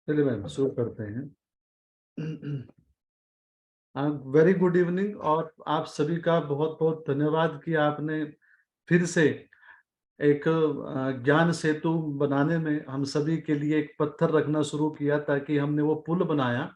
चलिए मैम शुरू करते हैं। वेरी गुड इवनिंग और आप सभी का बहुत बहुत धन्यवाद कि आपने फिर से एक ज्ञान सेतु बनाने में हम सभी के लिए एक पत्थर रखना शुरू किया, ताकि हमने वो पुल बनाया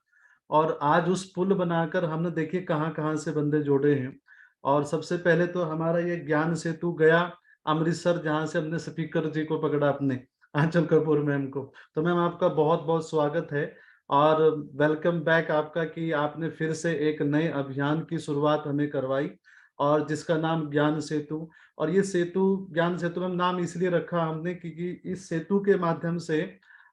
और आज उस पुल बनाकर हमने देखिए कहाँ-कहाँ से बंदे जोड़े हैं। और सबसे पहले तो हमारा ये ज्ञान सेतु गया अमृतसर, जहाँ से हमने स्पीकर जी को पकड़ा अपने आंचल कपूर मैम को। तो मैम आपका बहुत-बहुत स्वागत है और वेलकम बैक आपका कि आपने फिर से एक नए अभियान की शुरुआत हमें करवाई और जिसका नाम ज्ञान सेतु। और ये सेतु ज्ञान सेतु में नाम इसलिए रखा हमने क्योंकि इस सेतु के माध्यम से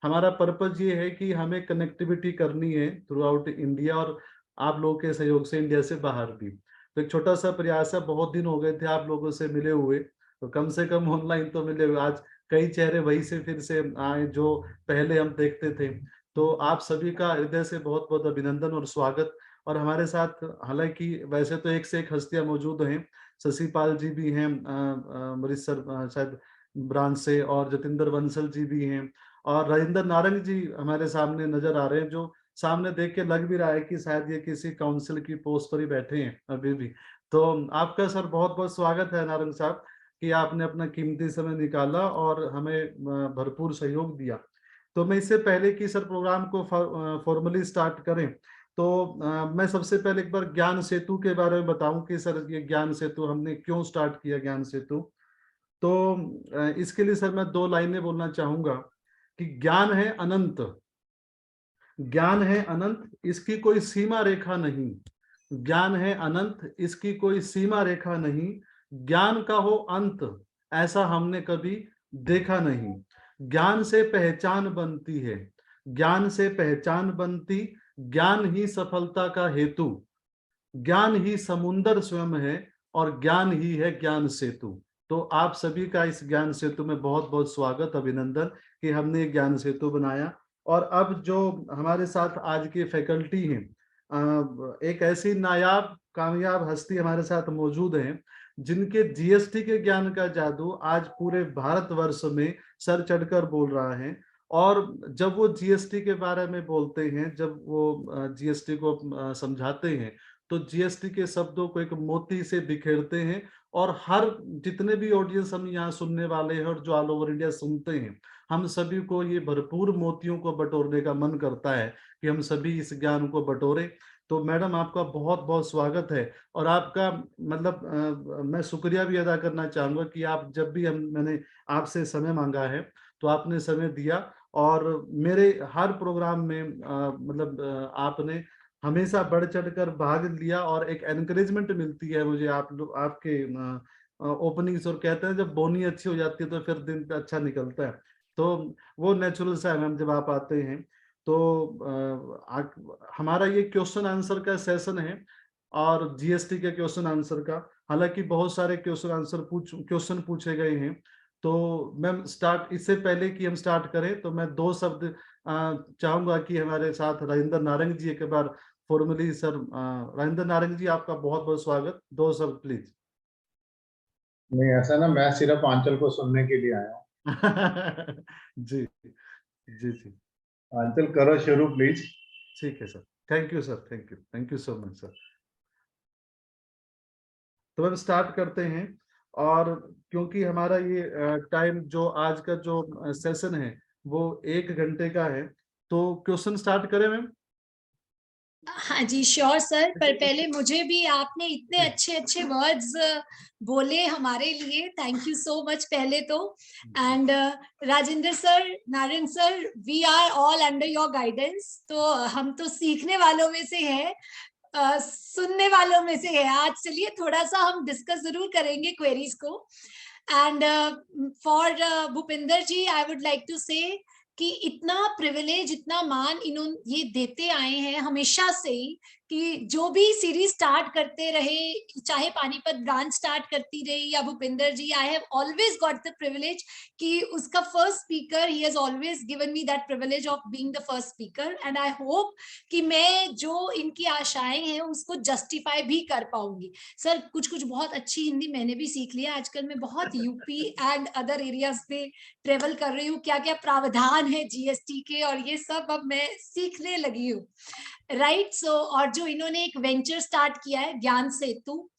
हमारा पर्पज ये है कि हमें कनेक्टिविटी करनी है थ्रू आउट इंडिया और आप लोगों के सहयोग से इंडिया से बाहर भी। तो एक छोटा सा प्रयास है, बहुत दिन हो गए थे आप लोगों से मिले हुए, तो कम से कम ऑनलाइन तो मिले हुए। आज कई चेहरे वही से फिर से आए जो पहले हम देखते थे। तो आप सभी का हृदय से बहुत बहुत अभिनंदन और स्वागत। और हमारे साथ हालांकि वैसे तो एक से एक हस्तियां मौजूद हैं, शशि पाल जी भी हैं अमृतसर शायद ब्रांच से, और जतिंदर बंसल जी भी हैं और राजेंद्र नारंग जी हमारे सामने नजर आ रहे हैं, जो सामने देख के लग भी रहा है कि शायद ये किसी काउंसिल की पोस्ट पर ही बैठे हैं अभी भी। तो आपका सर बहुत बहुत स्वागत है नारंग साहब कि आपने अपना कीमती समय निकाला और हमें भरपूर सहयोग दिया। तो मैं इससे पहले कि सर प्रोग्राम को फॉर्मली स्टार्ट करें, तो मैं सबसे पहले एक बार ज्ञान सेतु के बारे में बताऊं कि सर ये ज्ञान सेतु हमने क्यों स्टार्ट किया ज्ञान सेतु। तो इसके लिए सर मैं दो लाइनें बोलना चाहूंगा कि ज्ञान है अनंत, ज्ञान है अनंत, इसकी कोई सीमा रेखा नहीं। ज्ञान है अनंत, इसकी कोई सीमा रेखा नहीं। ज्ञान का हो अंत, ऐसा हमने कभी देखा नहीं। ज्ञान से पहचान बनती है, ज्ञान से पहचान बनती, ज्ञान ही सफलता का हेतु, ज्ञान ही समुंदर स्वयं है और ज्ञान ही है ज्ञान सेतु। तो आप सभी का इस ज्ञान सेतु में बहुत बहुत स्वागत, अभिनंदन कि हमने ये ज्ञान सेतु बनाया। और अब जो हमारे साथ आज की फैकल्टी हैं, एक ऐसी नायाब कामयाब हस्ती हमारे साथ मौजूद हैं जिनके जीएसटी के ज्ञान का जादू आज पूरे भारतवर्ष में सर चढ़कर बोल रहा है। और जब वो जीएसटी के बारे में बोलते हैं, जब वो जीएसटी को समझाते हैं, तो जीएसटी के शब्दों को एक मोती से बिखेरते हैं और हर जितने भी ऑडियंस हम यहाँ सुनने वाले हैं और जो ऑल ओवर इंडिया सुनते हैं, हम सभी को ये भरपूर मोतियों को बटोरने का मन करता है कि हम सभी इस ज्ञान को बटोरें। तो मैडम आपका बहुत बहुत स्वागत है और आपका मतलब मैं शुक्रिया भी अदा करना चाहूंगा कि आप जब भी मैंने आपसे समय मांगा है तो आपने समय दिया और मेरे हर प्रोग्राम में मतलब आपने हमेशा बढ़ चढ़कर भाग लिया और एक एनकरेजमेंट मिलती है मुझे आप लोग आपके ओपनिंग्स। और कहते हैं जब बोनी अच्छी हो जाती है तो फिर दिन पे अच्छा निकलता है। तो वो नेचुरल सा है मैम, जब आप आते हैं तो हमारा ये क्वेश्चन आंसर का सेशन है और जीएसटी के क्वेश्चन आंसर का। हालांकि बहुत सारे क्वेश्चन पूछे गए हैं। तो मैम स्टार्ट, इससे पहले कि हम स्टार्ट करें तो मैं दो शब्द चाहूंगा कि हमारे साथ राजेंद्र नारंग जी एक बार फॉर्मली सर। राजेंद्र नारंग जी आपका बहुत बहुत स्वागत, दो शब्द प्लीज। नहीं, ऐसा ना, मैं सिर्फ आंचल को सुनने के लिए आया हूँ। जी जी जी। आंचल करो शुरू प्लीज। ठीक है sir, thank you sir, thank you so much sir. तो हम स्टार्ट करते हैं और क्योंकि हमारा ये टाइम जो आज का जो सेशन है वो 1 घंटे का है, तो क्वेश्चन स्टार्ट करें मैम। हाँ जी श्योर सर, पर पहले मुझे भी आपने इतने अच्छे अच्छे वर्ड्स बोले हमारे लिए, थैंक यू सो मच पहले तो। And Rajendra sir, Narayan sir, we are all under your guidance. तो हम तो सीखने वालों में से हैं, सुनने वालों में से है। आज चलिए थोड़ा सा हम डिस्कस जरूर करेंगे क्वेरीज को। And for Bhupinder ji I would like to say कि इतना प्रिविलेज, इतना मान इन्होंने ये देते आए हैं हमेशा से ही कि जो भी सीरीज स्टार्ट करते रहे, चाहे पानीपत ब्रांच स्टार्ट करती रही या Bhupinder ji, I have always got the privilege कि उसका first speaker, he has always given me that privilege of being the first speaker, and I hope कि मैं जो इनकी आशाएं हैं उसको जस्टिफाई भी कर पाऊंगी। सर कुछ कुछ बहुत अच्छी हिंदी मैंने भी सीख लिया, आजकल मैं बहुत यूपी एंड अदर एरियाज पे ट्रेवल कर रही हूँ, क्या क्या प्रावधान है जीएसटी के, और ये सब अब मैं सीखने लगी हूँ, राइट। सो और जो इन्होंने एक वेंचर स्टार्ट किया है ज्ञान सेतु,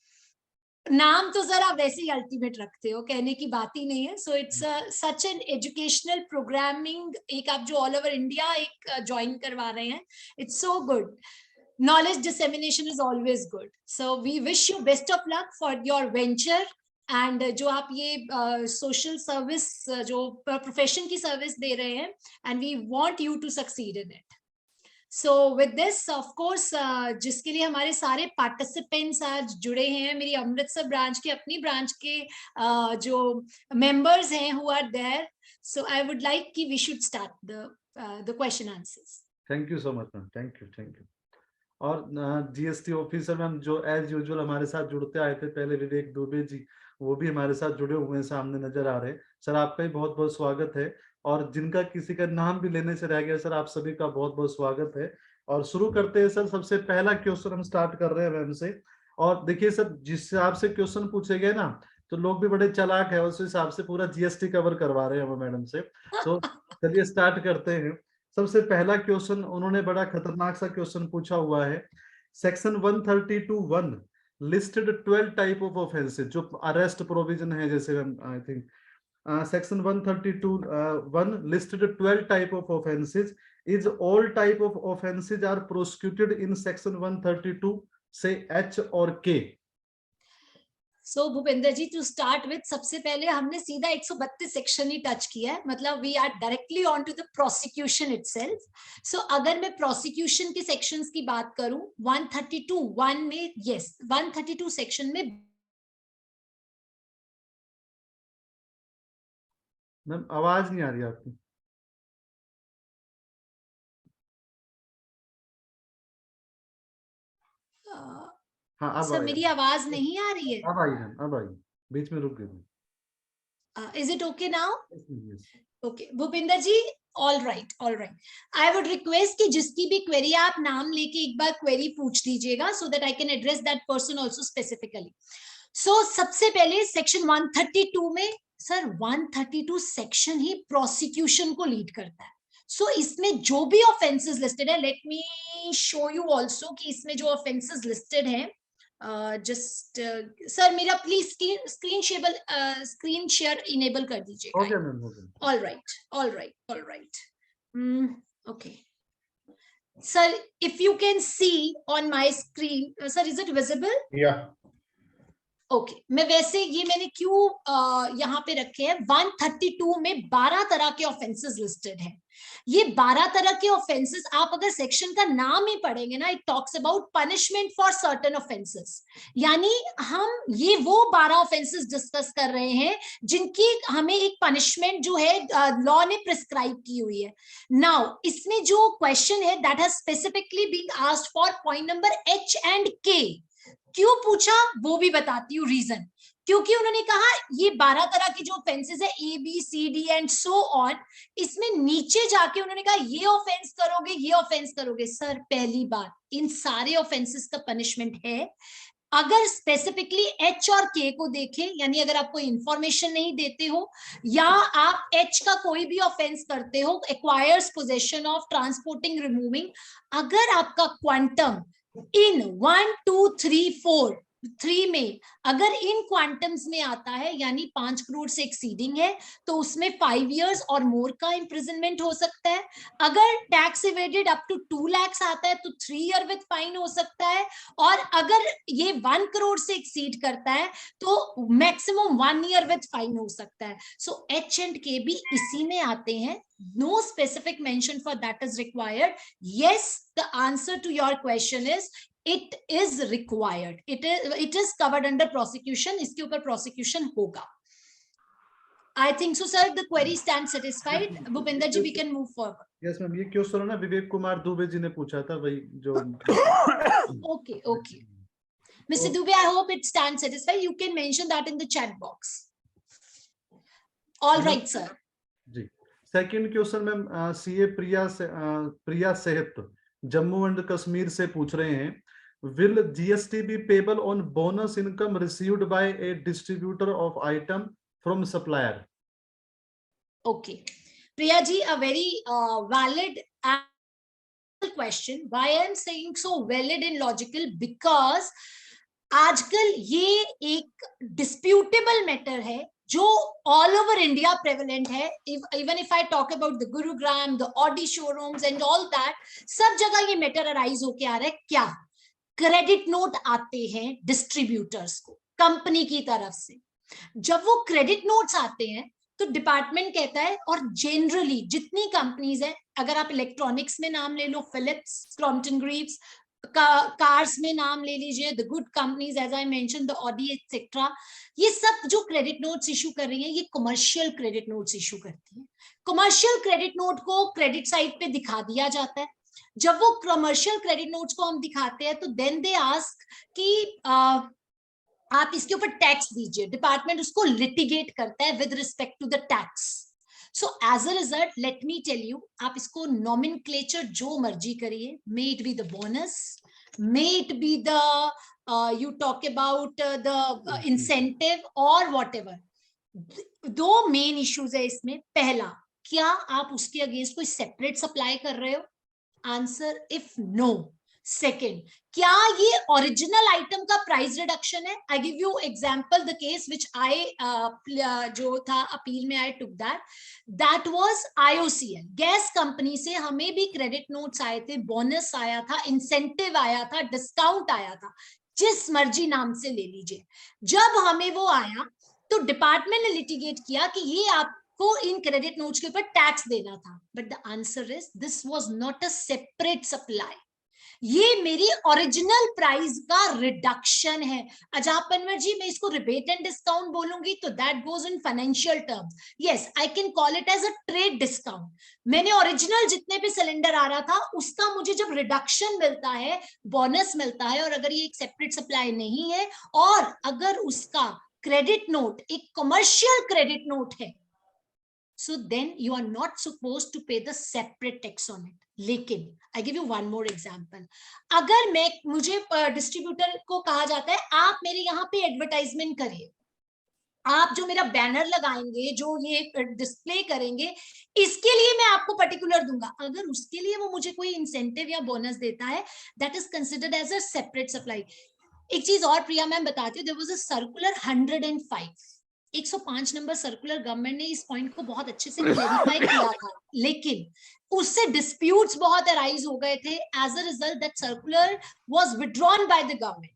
नाम तो सर आप वैसे ही अल्टीमेट रखते हो, कहने की बात ही नहीं है। So it's such an educational programming, एक आप जो ऑल ओवर इंडिया एक ज्वाइन करवा रहे हैं, it's so good. Knowledge dissemination is always good. So we wish you best of luck for your venture. And जो आप ये social service जो profession की service दे रहे हैं, and we want you to succeed in it. So with this, of course, जिसके लिए हमारे सारे participants आज जुड़े हैं, मेरी अमृतसर ब्रांच के, अपनी ब्रांच के जो members हैं who are there. So I would like कि we should start the question answers. Thank you so much, ma'am. Thank you, thank you. और जीएसटी ऑफिसर मैम जो एज यूजुअल हमारे साथ जुड़ते आए थे पहले, विवेक दुबे जी, वो भी हमारे साथ जुड़े हुए हैं, सामने नजर आ रहे हैं। सर आपका भी बहुत बहुत स्वागत है, और जिनका किसी का नाम भी लेने से रह गया सर, आप सभी का बहुत बहुत स्वागत है। और शुरू करते हैं सर, सबसे पहला क्वेश्चन हम स्टार्ट कर रहे हैं मैम से। और देखिए सर, जिस हिसाब से क्वेश्चन पूछे गए ना, तो लोग भी बड़े चालाक है, उस हिसाब से पूरा जीएसटी कवर करवा रहे हैं हम मैडम से। तो चलिए स्टार्ट करते हैं। सबसे पहला क्वेश्चन उन्होंने बड़ा खतरनाक सा क्वेश्चन पूछा हुआ है। Section 132(1) listed 12 type of offences, जो अरेस्ट प्रोविजन है, जैसे I think section 132(1) listed 12 type of offences, is all type of offences are prosecuted in section 132 से एच और K. So Bhupendra ji, to start with, सबसे पहले हमने सीधा 132 सेक्शन ही टच किया है, मतलब we are directly on to the prosecution itself. So अगर मैं प्रोसिक्यूशन के सेक्शंस की बात करूं, 132(1) में, यस, 132 सेक्शन में मैम आवाज नहीं आ रही आपकी। हाँ अब सर मेरी आवाज नहीं आ रही है। अब आई मैम, अब आई, बीच में रुक गई। Is it okay now? Okay Bhupinder ji, all right, all right. I would request कि जिसकी भी क्वेरी, आप नाम लेके एक बार क्वेरी पूछ दीजिएगा, so that I can address that person also specifically. So सबसे पहले सेक्शन 132 में, सर 132 सेक्शन ही प्रोसिक्यूशन को लीड करता है। सो इसमें जो भी ऑफेंसेस लिस्टेड है, let me show you also कि इसमें जो ऑफेंसेस लिस्टेड है, जस्ट सर मेरा प्लीज स्क्रीन शेयर इनेबल कर दीजिएगा। Okay ma'am, okay. All right, all right, all right, okay sir, if you can C on my screen, sir is it visible? या okay मैं वैसे ये मैंने क्यों यहाँ पे रखे हैं, 132 में 12 तरह के ऑफेंसेस लिस्टेड हैं। ये 12 तरह के ऑफेंसेस, आप अगर सेक्शन का नाम ही पढ़ेंगे ना, it talks about punishment for certain offences, यानी हम ये वो 12 ऑफेंसेस डिस्कस कर रहे हैं जिनकी हमें एक पनिशमेंट जो है लॉ ने प्रिस्क्राइब की हुई है। नाउ इसमें जो क्वेश्चन है, that has specifically been asked for point number H and K. क्यों पूछा वो भी बताती हूँ रीजन, क्योंकि उन्होंने कहा ये 12 तरह की जो ऑफेंसेस है, A B C D and so on, इसमें नीचे जाके उन्होंने कहा ये ऑफेंस करोगे, ये ऑफेंस करोगे। सर पहली बात, इन सारे ऑफेंसेस का पनिशमेंट है। अगर स्पेसिफिकली एच और के को देखें, यानी अगर आप कोई इंफॉर्मेशन नहीं देते हो या आप एच का कोई भी ऑफेंस करते हो, acquires possession of, transporting, removing, अगर आपका क्वांटम इन 1 2 3 4 3 में अगर इन क्वांटम्स में आता है, यानी 5 करोड़ से एक्सीडिंग है, तो उसमें 5 इयर्स और मोर का इम्प्रिजनमेंट हो सकता है। अगर tax evaded up to 2 lakh आता है तो 3 ईयर विद फाइन हो सकता है, और अगर ये 1 करोड़ से एक्सीड करता है तो मैक्सिमम 1 ईयर विद फाइन हो सकता है। सो एच एंड के भी इसी में आते हैं। No specific mention for that is required. Yes, the answer to your question is it is required. It is covered under prosecution. इसके ऊपर prosecution होगा। I think so, sir. The query stands satisfied. Bhupinder ji, we can move forward. Yes ma'am, ये question ना विवेक कुमार दुबे जी ने पूछा था, वही जो Okay, okay. Mr. Dubey, I hope it stands satisfied. You can mention that in the chat box. All right, sir. Ji, second question ma'am CA प्रिया सेहत Jammu and Kashmir से पूछ रहे हैं, will GST be payable on bonus income received by A distributor of item from supplier? Okay, Priya ji, a very valid question. Why I am saying so valid and logical? Because आजकल ये एक disputable matter है जो all over India prevalent है. Even if I talk about the Gurugram, the Audi showrooms and all that, सब जगह ये matter arise होके आ रहा है. क्या क्रेडिट नोट आते हैं डिस्ट्रीब्यूटर्स को कंपनी की तरफ से? जब वो क्रेडिट नोट्स आते हैं तो डिपार्टमेंट कहता है, और जनरली जितनी कंपनीज है, अगर आप इलेक्ट्रॉनिक्स में नाम ले लो, फिलिप्स, क्रॉम्पटन ग्रीव्स, कार्स में नाम ले लीजिए, the good companies as I mention, the Audi etcetera, ये सब जो क्रेडिट नोट्स इशू कर रही है, ये कमर्शियल क्रेडिट नोट्स इशू करती है. कमर्शियल क्रेडिट नोट को क्रेडिट साइड पे दिखा दिया जाता है. जब वो कमर्शियल क्रेडिट नोट्स को हम दिखाते हैं तो देन दे आस्क कि आप इसके ऊपर टैक्स दीजिए. डिपार्टमेंट उसको लिटिगेट करता है with respect to the tax. So as a result, let me tell you, आप इसको नॉमेनक्लेचर जो मर्जी करिए, may it be the bonus, may it be the you talk about the incentive और व्हाटएवर. दो मेन इश्यूज है इसमें. पहला, क्या आप उसके अगेंस्ट कोई सेपरेट सप्लाई कर रहे हो? Answer if no. सेकेंड, क्या ये ओरिजिनल आइटम का प्राइस रिडक्शन है? I give you example, the case which I जो था अपील में, I took that was IOCL gas company से हमें भी क्रेडिट नोट्स आए थे, बोनस आया था, इंसेंटिव आया था, डिस्काउंट आया था, जिस मर्जी नाम से ले लीजिए. जब हमें वो आया तो डिपार्टमेंट ने लिटिगेट किया कि ये आपको इन क्रेडिट नोट्स के ऊपर टैक्स देना था. But the answer is this was not a separate supply. ये मेरी ओरिजिनल प्राइस का रिडक्शन है. अजाप पनवर जी, मैं इसको रिबेट एंड डिस्काउंट बोलूंगी तो that goes in financial terms. Yes, I can call it as a trade discount. मैंने ओरिजिनल जितने भी सिलेंडर आ रहा था उसका मुझे जब रिडक्शन मिलता है, बोनस मिलता है, और अगर ये एक सेपरेट सप्लाई नहीं है और अगर उसका क्रेडिट नोट एक कमर्शियल क्रेडिट नोट है, so then you are not supposed to pay the separate tax on it. लेकिन I give you one more example. अगर मुझे डिस्ट्रीब्यूटर को कहा जाता है आप मेरे यहाँ पे एडवर्टाइजमेंट करिए, आप जो मेरा बैनर लगाएंगे, जो ये डिस्प्ले करेंगे, इसके लिए मैं आपको पर्टिकुलर दूंगा. अगर उसके लिए वो मुझे कोई इंसेंटिव या बोनस देता है, that is considered as a separate supply. एक चीज और प्रिया मैम बताती हूँ, there was a circular 105 number circular, government ने इस पॉइंट को बहुत अच्छे से क्लैरिफाई किया था, लेकिन उससे डिस्प्यूट्स बहुत अराइज हो गए थे. As a result that circular was withdrawn by the government,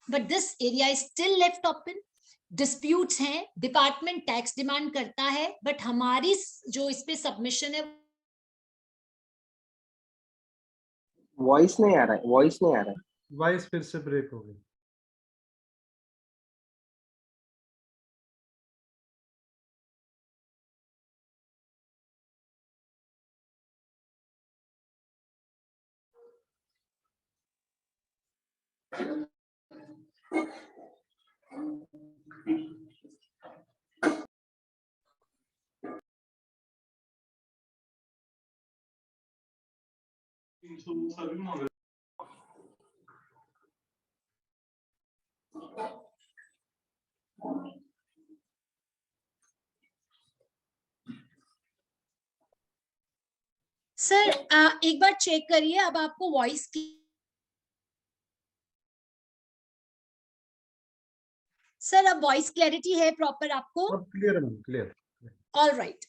but this area is still left open. Disputes हैं, डिपार्टमेंट टैक्स डिमांड करता है, बट हमारी जो इस पे सबमिशन है, वॉइस नहीं आ रहा है. वॉइस फिर से ब्रेक हो गई. सर एक बार चेक करिए, अब आपको वॉइस की. सर अब वॉइस क्लैरिटी है प्रॉपर आपको? क्लियर है ma'am, clear. All right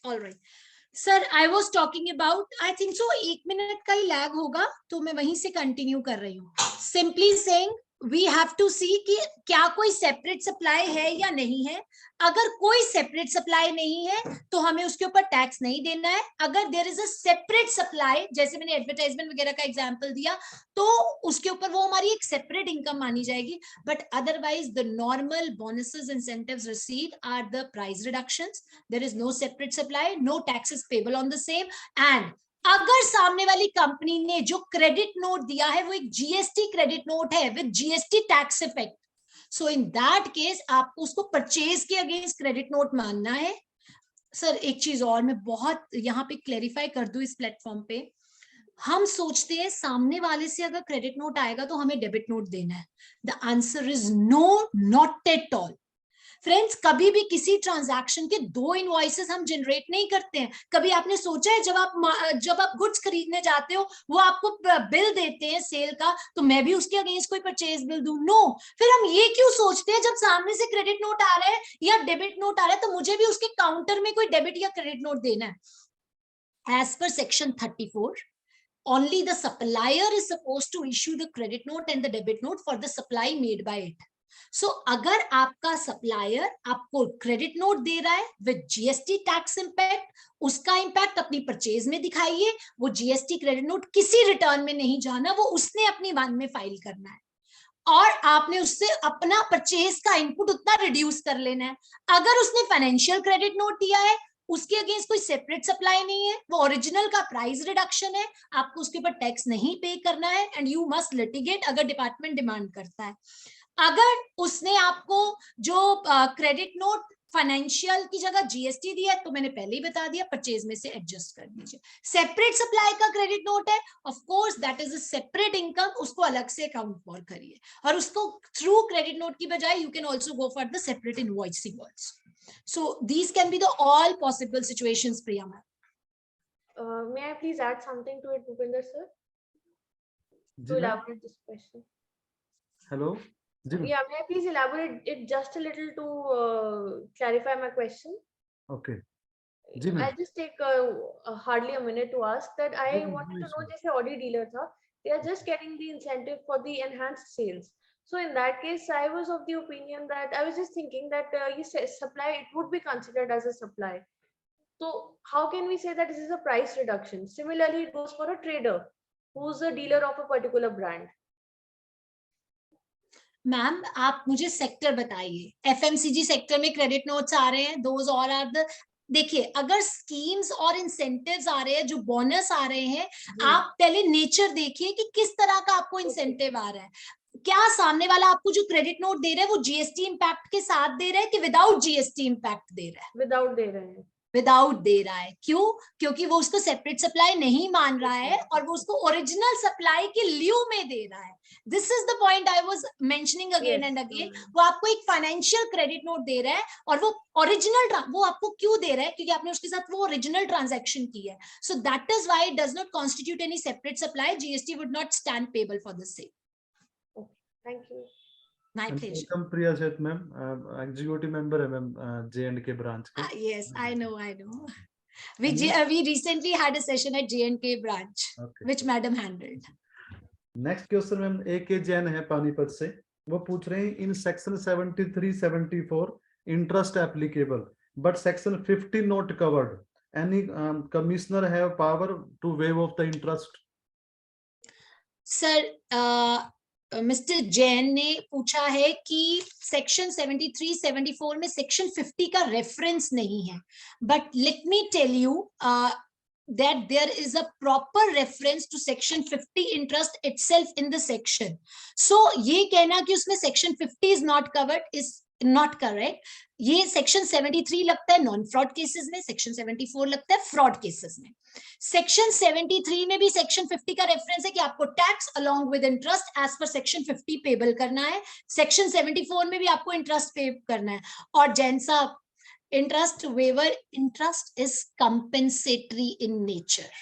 sir, I was talking about, I think so 1 minute का ही लैग होगा, तो मैं वहीं से कंटिन्यू कर रही हूँ. Simply saying, we have to see कि क्या कोई सेपरेट सप्लाई है या नहीं है। अगर कोई सेपरेट सप्लाई नहीं है तो हमें उसके ऊपर टैक्स नहीं देना है। अगर there is a separate supply, जैसे मैंने एडवर्टाइजमेंट वगैरह का एग्जांपल दिया, तो उसके ऊपर वो हमारी एक सेपरेट इनकम मानी जाएगी। But otherwise the normal bonuses incentives received are the price reductions, there is no separate supply, no taxes payable on the same. And अगर सामने वाली कंपनी ने जो क्रेडिट नोट दिया है वो एक जीएसटी क्रेडिट नोट है with GST tax effect, so in that case आपको उसको परचेज के अगेंस्ट क्रेडिट नोट मानना है। सर एक चीज और मैं बहुत यहाँ पे क्लेरिफाई कर दूं इस प्लेटफॉर्म पे, हम सोचते हैं सामने वाले से अगर क्रेडिट नोट आएगा तो हमें डेबिट नोट देना है। The answer is no, not at all. Friends, कभी भी किसी ट्रांजैक्शन के दो इनवॉइसेस हम जनरेट नहीं करते हैं। कभी आपने सोचा है जब आप गुड्स खरीदने जाते हो वो आपको बिल देते हैं सेल का, तो मैं भी उसके अगेंस्ट कोई परचेज बिल दूं? नो। फिर हम ये क्यों सोचते हैं जब सामने से क्रेडिट नोट आ रहा है या डेबिट नोट आ रहा है तो मुझे भी उसके काउंटर में कोई डेबिट या क्रेडिट नोट देना है। As per section 34, only the supplier is supposed to issue the credit note and the debit note for the supply made by it. So अगर आपका सप्लायर आपको क्रेडिट नोट दे रहा है विद जीएसटी टैक्स इंपैक्ट, उसका impact अपनी purchase में दिखाइए। वो जीएसटी क्रेडिट नोट किसी रिटर्न में नहीं जाना, वो उसने अपनी वन में फाइल करना है और आपने उससे अपना परचेज का इनपुट उतना रिड्यूस कर लेना है। अगर उसने फाइनेंशियल क्रेडिट नोट दिया है, उसके अगेंस्ट कोई सेपरेट सप्लाई नहीं है, वो ओरिजिनल का प्राइस रिडक्शन है, आपको उसके ऊपर टैक्स नहीं पे करना है एंड यू मस्ट लिटिगेट अगर डिपार्टमेंट डिमांड करता है। अगर उसने आपको जो क्रेडिट नोट फाइनेंशियल की जगह जीएसटी दिया है तो मैंने पहले ही बता दिया, परचेज में से एडजस्ट कर दीजिए। सेपरेट सप्लाई का क्रेडिट नोट है, of course that is a separate income, उसको अलग से अकाउंट फॉर करिए और उसको थ्रू क्रेडिट नोट की बजाय you can also go for the separate invoicing also. So these can be the all possible situations, Priya ma'am. May I please add something to it, Bhupinder sir, जी to ma'am, elaborate this question? Hello जी ma'am, Yeah, may I please elaborate it just a little to clarify my question? Okay जी ma'am, I'll just take hardly a minute to ask that. I जी ma'am, wanted to जी know, ma'am. जैसे Audi dealer था, they are just getting the incentive for the enhanced sales. So in that case, I was of the opinion that I was just thinking that you say supply, it would be considered as a supply. So how can we say that this is a price reduction? Similarly, it goes for a trader who's a dealer of a particular brand. Ma'am आप मुझे sector बताइए, FMCG sector में credit notes आ रहे हैं, those और are the, देखिए अगर schemes और इंसेंटिव्स आ रहे हैं, जो बोनस आ रहे हैं, आप पहले नेचर देखिए कि किस तरह का आपको इंसेंटिव आ रहा है। क्या सामने वाला आपको जो क्रेडिट नोट दे रहा है वो जीएसटी इंपैक्ट के साथ दे रहा है कि विदाउट जीएसटी इंपैक्ट दे रहा है? विदाउट दे रहे हैं। विदाउट दे रहा है। क्यों? क्योंकि वो उसको सेपरेट सप्लाई नहीं मान रहा है और वो उसको ओरिजिनल सप्लाई के लिeu में दे रहा है। This is the point I was mentioning again and again. वो आपको एक फाइनेंशियल क्रेडिट नोट दे रहा है और वो ओरिजिनल, वो आपको क्यों दे रहा है? क्योंकि आपने उसके साथ वो ओरिजिनल ट्रांजैक्शन की है। So that is why it does not constitute any separate supply. GST would not stand payable for the same. Thank you. My pleasure. Welcome Priya Seth ma'am, executive member है मैम J&K ब्रांच के। Yes, I know. We recently had a session at J&K branch, Okay. which madam handled. Next question ma'am AK Jain है पानीपत से, वो पूछ रहे हैं in section 73-74 interest applicable but section 50 not covered, any commissioner have power to waive off the interest? Sir mister Jain ने पूछा है कि सेक्शन 73-74 में सेक्शन 50 का रेफरेंस नहीं है, but let me tell you that there is a proper reference to section 50 interest itself in the section. So ये कहना कि उसमें section 50 is not covered is not correct. ये section 73 लगता है नॉन फ्रॉड केसेस में, section 74 लगता है फ्रॉड केसेस में। सेक्शन 73 में भी सेक्शन 50 का रेफरेंस है कि आपको tax along with interest as per section 50 payable करना है। सेक्शन 74 में भी आपको इंटरेस्ट पे करना है। और जैन साहब, interest waiver, interest is compensatory in nature.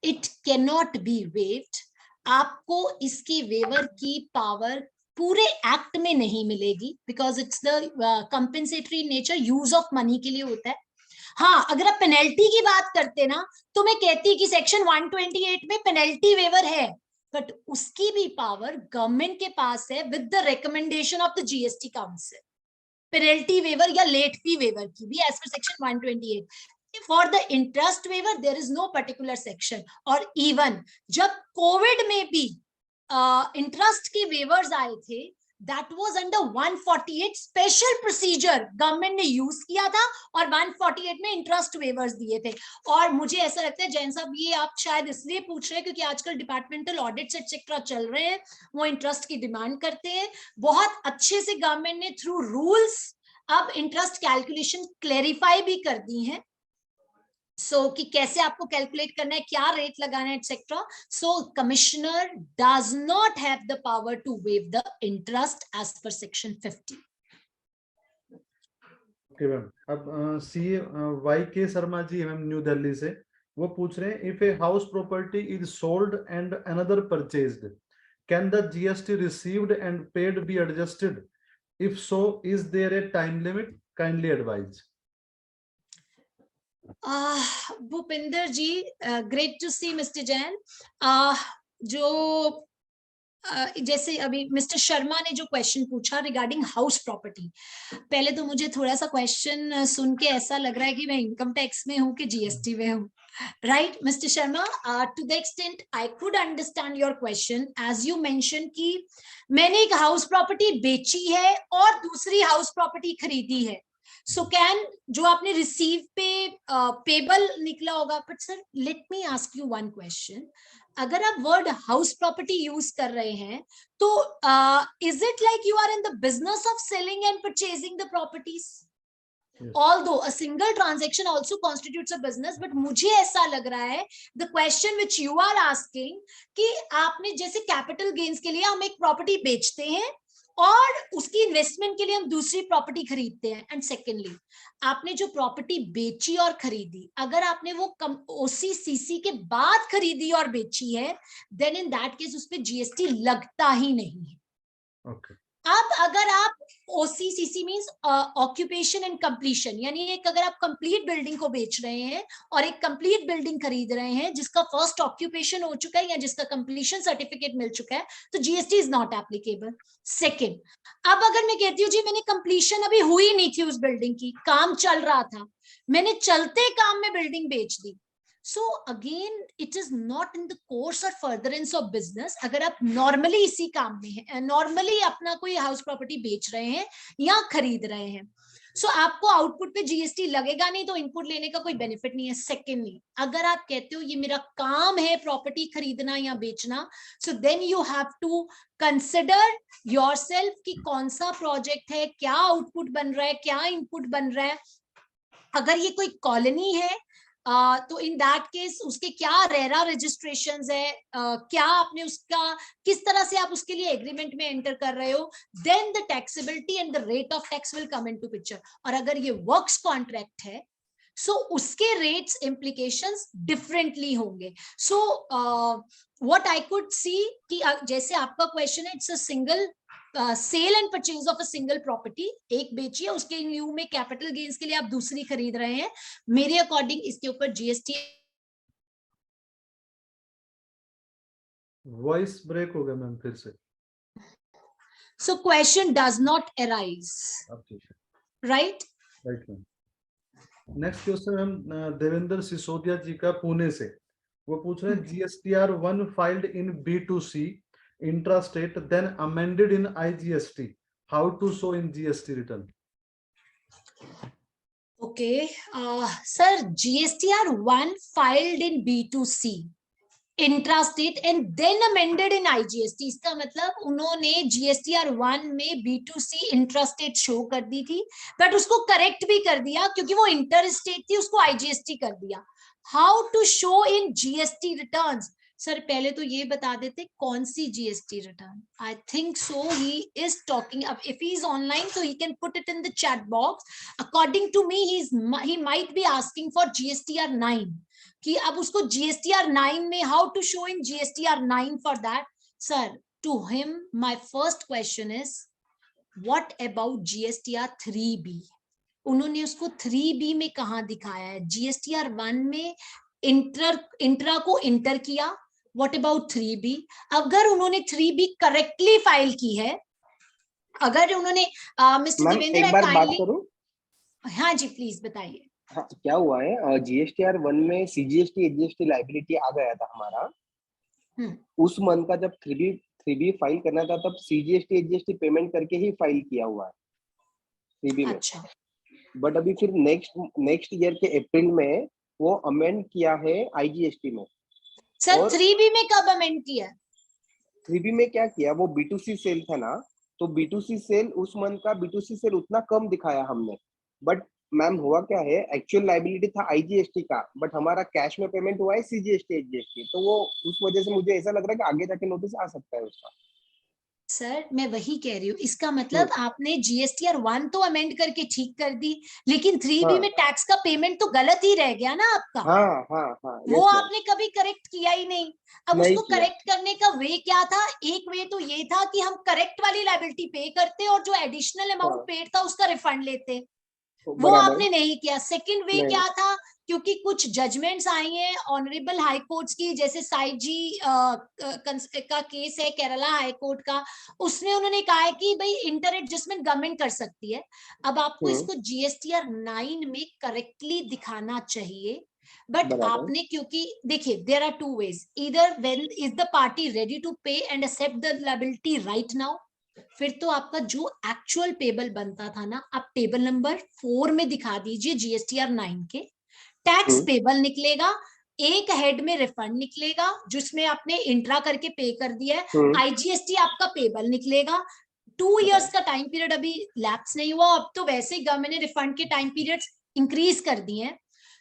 It cannot be waived. आपको इसकी वेवर की पावर पूरे एक्ट में नहीं मिलेगी because it's the compensatory nature, use of money के लिए होता है। हाँ, अगर आप पेनल्टी की बात करते ना तो मैं कहती कि सेक्शन 128 में पेनल्टी वेवर है, बट उसकी भी पावर गवर्नमेंट के पास है with the recommendation of the GST council, penalty waiver या लेट फी वेवर की भी as per section 128। For the interest waiver there is no particular section. और इवन जब कोविड में भी इंटरेस्ट के वेवर्स आए थे, that was under 148 special procedure government ने यूज किया था, और 148 में इंटरेस्ट वेवर्स दिए थे। और मुझे ऐसा लगता है जैन साहब, ये आप शायद इसलिए पूछ रहे हैं क्योंकि आजकल डिपार्टमेंटल ऑडिट्स एक्सेट्रा चल रहे हैं, वो इंटरेस्ट की डिमांड करते हैं। बहुत अच्छे से गवर्नमेंट ने थ्रू रूल्स अब इंटरेस्ट कैलकुलेशन क्लेरिफाई भी कर दी है, कि कैसे आपको कैलकुलेट करना है, क्या रेट लगाना है, etcetera. So commissioner does not have the power to waive the interest as per section 50। Okay ma'am, अब C Y K Sharma ji ma'am New Delhi से, वो पूछ रहे हैं, if a house property is sold and another purchased, can the GST received and paid be adjusted? If so, is there a time limit? Kindly advise. Bhupinder ji, great to see mister Jain. जो जैसे अभी mister Sharma ने जो question पूछा regarding house property, पहले तो मुझे थोड़ा सा क्वेश्चन सुन के ऐसा लग रहा है कि मैं इनकम टैक्स में हूँ कि जीएसटी में हूँ, right mister Sharma? To the extent I could understand your question, as you mention कि मैंने एक हाउस प्रॉपर्टी बेची है और दूसरी हाउस प्रॉपर्टी खरीदी है, सो कैन, जो आपने रिसीव पे पेबल निकला होगा। But sir let me ask you one question, अगर आप वर्ड हाउस प्रॉपर्टी यूज कर रहे हैं तो is it like you are in the business of selling and purchasing the properties? Although a single transaction also constitutes a business, but मुझे ऐसा लग रहा है the question which you are asking कि आपने जैसे कैपिटल गेन्स के लिए हम एक प्रॉपर्टी बेचते हैं और उसकी इन्वेस्टमेंट के लिए हम दूसरी प्रॉपर्टी खरीदते हैं, एंड सेकेंडली आपने जो प्रॉपर्टी बेची और खरीदी, अगर आपने वो ओसीसीसी के बाद खरीदी और बेची है, देन इन दैट केस उस पर जीएसटी लगता ही नहीं है। ओके। अब अगर आप OCCC means occupation and completion, यानी एक अगर आप कंप्लीट बिल्डिंग को बेच रहे हैं और एक कंप्लीट बिल्डिंग खरीद रहे हैं जिसका फर्स्ट ऑक्यूपेशन हो चुका है या जिसका कंप्लीशन सर्टिफिकेट मिल चुका है, तो GST is not applicable. Second, अब अगर मैं कहती हूँ जी मैंने कंप्लीशन अभी हुई नहीं थी उस बिल्डिंग की, काम चल रहा था, मैंने चलते काम में बिल्डिंग बेच दी, so again it is not in the course or furtherance of business। अगर आप नॉर्मली इसी काम में हैं, नॉर्मली अपना कोई हाउस प्रॉपर्टी बेच रहे हैं या खरीद रहे हैं, सो आपको आउटपुट पे जीएसटी लगेगा नहीं, तो इनपुट लेने का कोई बेनिफिट नहीं है। सेकेंडली, अगर आप कहते हो ये मेरा काम है प्रॉपर्टी खरीदना या बेचना, so then you have to consider yourself कि कौन सा प्रोजेक्ट है, क्या आउटपुट बन रहा है, क्या इनपुट बन रहा है। अगर ये कोई कॉलोनी है तो इन दैट केस उसके क्या रेरा रजिस्ट्रेशंस है, क्या आपने उसका किस तरह से आप उसके लिए एग्रीमेंट में एंटर कर रहे हो, then the taxability and the rate of tax will come into picture. और अगर ये वर्क्स कॉन्ट्रैक्ट है, सो उसके रेट्स इम्प्लीकेशंस डिफरेंटली होंगे। So what I could see कि जैसे आपका क्वेश्चन है, it's a single sale and purchase of a single property, एक बेची है उसके न्यू में कैपिटल गेन्स के लिए आप दूसरी खरीद रहे हैं, मेरे अकॉर्डिंग इसके ऊपर जीएसटी। वॉइस ब्रेक हो गया मैम फिर से। So question does not arise, right? Right ma'am. Next question हम देवेंद्र सिसोदिया जी का पुणे से, वो पूछ रहे हैं GSTR 1 filed in B2C intrastate then amended in IGST, how to show in GST return? Okay, sir, GSTR 1 filed in B2C intrastate and then amended in IGST, इसका मतलब उन्होंने GSTR 1 में B2C intrastate शो कर दी थी, but उसको correct भी कर दिया क्योंकि वो इंटरस्टेट थी, उसको IGST कर दिया। How to show in GST returns? Sir पहले तो ये बता देते कौन सी GST return. I think so he is talking, अब if he is online so he can put it in the chat box. According to me he might be asking for GSTR 9 कि अब उसको GSTR 9 में how to show in GSTR 9 for that. Sir, to him my first question is what about GSTR 3B? उन्होंने उसको 3B में कहाँ दिखाया है? GSTR 1 में इंट्रा को इंटर किया, व्हाट अबाउट 3B? अगर उन्होंने 3B करेक्टली फाइल की है, अगर उन्होंने मिस्टर मैम देवेंद्र, एक बार बात काइंडली, करूं? हाँ जी प्लीज बताइए। हाँ, क्या हुआ है, GSTR 1 में CGST एजीएसटी लाइबिलिटी आ गया था हमारा। हम्म, उस मंथ का जब 3B फाइल करना था, तब CGST एजीएसटी पेमेंट करके ही फाइल किया हुआ है 3B में। अच्छा बट अभी फिर नेक्स्ट ईयर के अप्रैल में वो अमेंड किया है IGST में। सर, और 3B में कब अमेंड किया? 3B में क्या किया, वो B2C सेल था ना, तो B2C सेल उस मंथ का B2C सेल उतना कम दिखाया हमने। बट मैम हुआ क्या है, एक्चुअल लाइबिलिटी था IGST का, बट हमारा कैश में पेमेंट हुआ है CGST एजीएसटी, तो वो उस वजह से मुझे ऐसा लग रहा है कि आगे जाके नोटिस आ सकता है उसका। सर मैं वही कह रही हूँ, इसका मतलब आपने GSTR 1 तो अमेंड करके ठीक कर दी, लेकिन 3B हाँ में टैक्स का पेमेंट तो गलत ही रह गया ना आपका। हाँ हाँ हाँ, वो यस मैम। आपने कभी करेक्ट किया ही नहीं। अब नहीं उसको किया। करेक्ट करने का वे क्या था? एक वे तो ये था कि हम करेक्ट वाली लायबिलिटी पे करते और जो एडिशनल अमाउंट हाँ, पेड था उसका रिफंड लेते, वो बराबर। आपने नहीं किया। सेकंड वे नहीं। क्या था? क्योंकि कुछ जजमेंट्स आई हैं ऑनरेबल हाई कोर्ट्स की, जैसे साई जी का केस है केरला हाई कोर्ट का, उसने उन्होंने कहा है कि भाई इंटर एडजस्टमेंट गवर्नमेंट कर सकती है। अब आपको इसको GSTR 9 में करेक्टली दिखाना चाहिए, बट बराबर। आपने, क्योंकि देखिए देयर आर टू वेज, इधर when is the party ready to pay and accept the liability right now, फिर तो आपका जो एक्चुअल पेबल बनता था ना, आप टेबल नंबर 4 में दिखा दीजिए GSTR 9 के, टैक्स पेबल निकलेगा, एक हेड में रिफंड निकलेगा जिसमें आपने इंट्रा करके पे कर दिया है, IGST आपका पेबल निकलेगा। 2 इयर्स का टाइम पीरियड अभी लैप्स नहीं हुआ, अब तो वैसे ही गवर्नमेंट ने रिफंड के टाइम पीरियड्स इंक्रीज कर दिए हैं।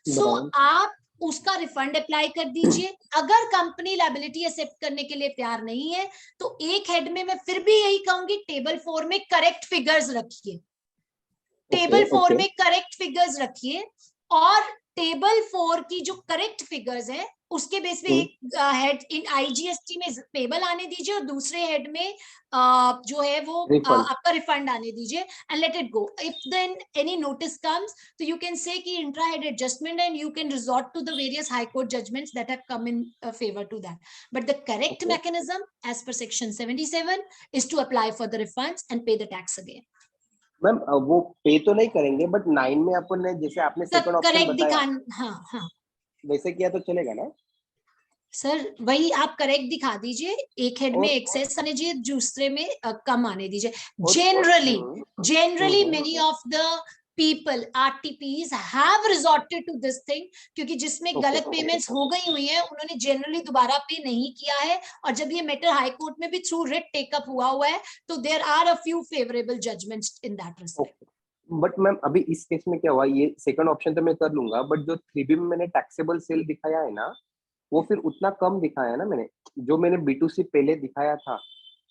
सो आप उसका रिफंड अप्लाई कर दीजिए। अगर कंपनी लायबिलिटी एक्सेप्ट करने के लिए तैयार नहीं है, तो एक हेड में मैं फिर भी यही कहूंगी, टेबल 4 में करेक्ट फिगर्स रखिए, टेबल 4 में करेक्ट फिगर्स रखिए, और टेबल 4 की जो करेक्ट फिगर्स है उसके बेस पे एक हेड इन IGST में पेबल आने दीजिए और दूसरे हेड में जो है वो आपका रिफंड आने दीजिए, and let it go. If then any notice comes, तो यू कैन से कि intra head adjustment, and you can resort to the various high court judgments that have come in favour to that, but the correct mechanism as per section 77 is to apply for the refunds and pay the tax again. Ma'am वो पे तो नहीं करेंगे, but 9 में अपन ने, जैसे आपने second option correct बताया, हाँ हाँ वैसे किया तो चलेगा ना? सर, वही आप करेक्ट दिखा दीजिए, एक हेड में और एक्सेस आने दीजिए, दूसरे में कम आने दीजिए। और generally many of the people RTPs have resorted to this thing, क्योंकि जिसमें गलत पेमेंट्स हो गई हुई हैं उन्होंने जनरली दोबारा पे नहीं किया है, और जब ये मैटर हाई कोर्ट में भी थ्रू रिट टेकअप हुआ है, तो there are a few favourable judgments in that respect. But ma'am अभी इस केस में क्या हुआ, ये सेकंड ऑप्शन तो मैं कर लूंगा, बट जो 3B में मैंने टैक्सेबल सेल दिखाया है ना, वो फिर उतना कम दिखाया है ना मैंने। जो मैंने B2C पहले दिखाया था,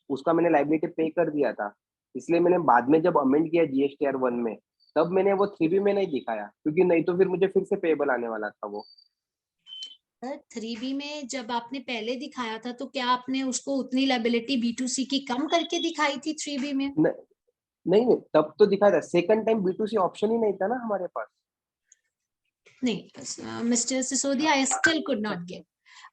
उसका मैंने लाइबिलिटी पे कर दिया था, इसलिए मैंने बाद में जब अमेंड किया GSTR 1 में, तब मैंने वो 3B में नहीं दिखाया, क्योंकि नहीं तो फिर मुझे फिर से पेबल आने वाला था वो। सर 3B में जब आपने पहले दिखाया था, तो क्या आपने उसको उतनी लायबिलिटी B2C की कम करके दिखाई थी 3B में? नहीं, तब तो दिखाया था, सेकंड टाइम B2C ऑप्शन ही नहीं था ना हमारे पास। नहीं mister Sisodia, I still could not gate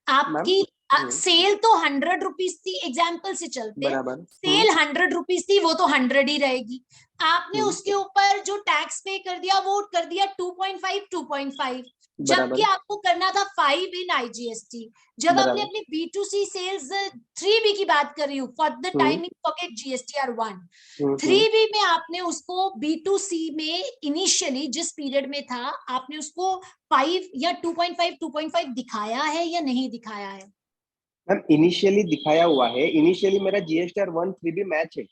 ma'am आपकी सेल तो 100 रुपीज थी, एग्जाम्पल से चलते हैं, बराबर। सेल 100 रुपीज थी, वो तो 100 ही रहेगी। आपने उसके ऊपर जो टैक्स पे कर दिया वो कर दिया 2.5, जबकि आपको करना था 5 इन IGST। जब आपने अपनी B2C सेल्स 3B की बात कर रही हूँ, for the timing pocket GSTR 1, 3B में आपने उसको B2C में इनिशियली जिस पीरियड में था, आपने उसको 5 या 2.5 दिखाया है या नहीं दिखाया है? मैम इनिशियली दिखाया हुआ है, इनिशियली मेरा GSTR 1 3B मैच है,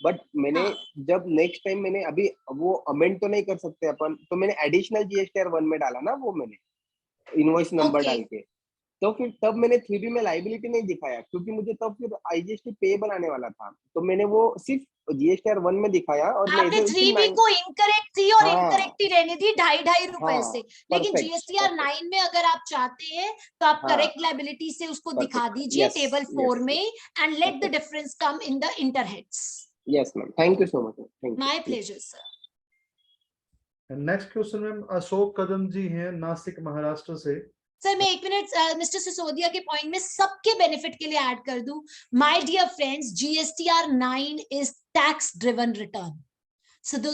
बट मैंने जब नेक्स्ट टाइम मैंने अभी वो अमेंड तो नहीं कर सकते अपन, तो मैंने एडिशनल GSTR 1 में डाला ना, वो मैंने इनवॉइस नंबर डाल के, तो फिर तब मैंने 3B में लाइबिलिटी नहीं दिखाया, क्योंकि मुझे तब फिर IGST पेबल आने वाला था, तो मैंने वो सिर्फ GSTR 1 में दिखाया, और मैं आपने ऐसे 3B को इनकरेक्ट थी और इनकरेक्ट ही रहने दी 2.5 रुपए से, लेकिन GSTR 9 में अगर आप चाहते हैं तो आप करेक्ट लायबिलिटी से उसको दिखा दीजिए टेबल 4 में, and let the difference come in the interheads. Yes ma'am, thank you so much. My pleasure sir. Next question ma'am Ashok Kadam ji हैं नासिक महाराष्ट्र से। सर मैं 1 मिनट मिस्टर सिसोदिया के पॉइंट में सबके बेनिफिट के लिए ऐड कर दूं. My dear friends, GSTR 9 is tax driven return. So the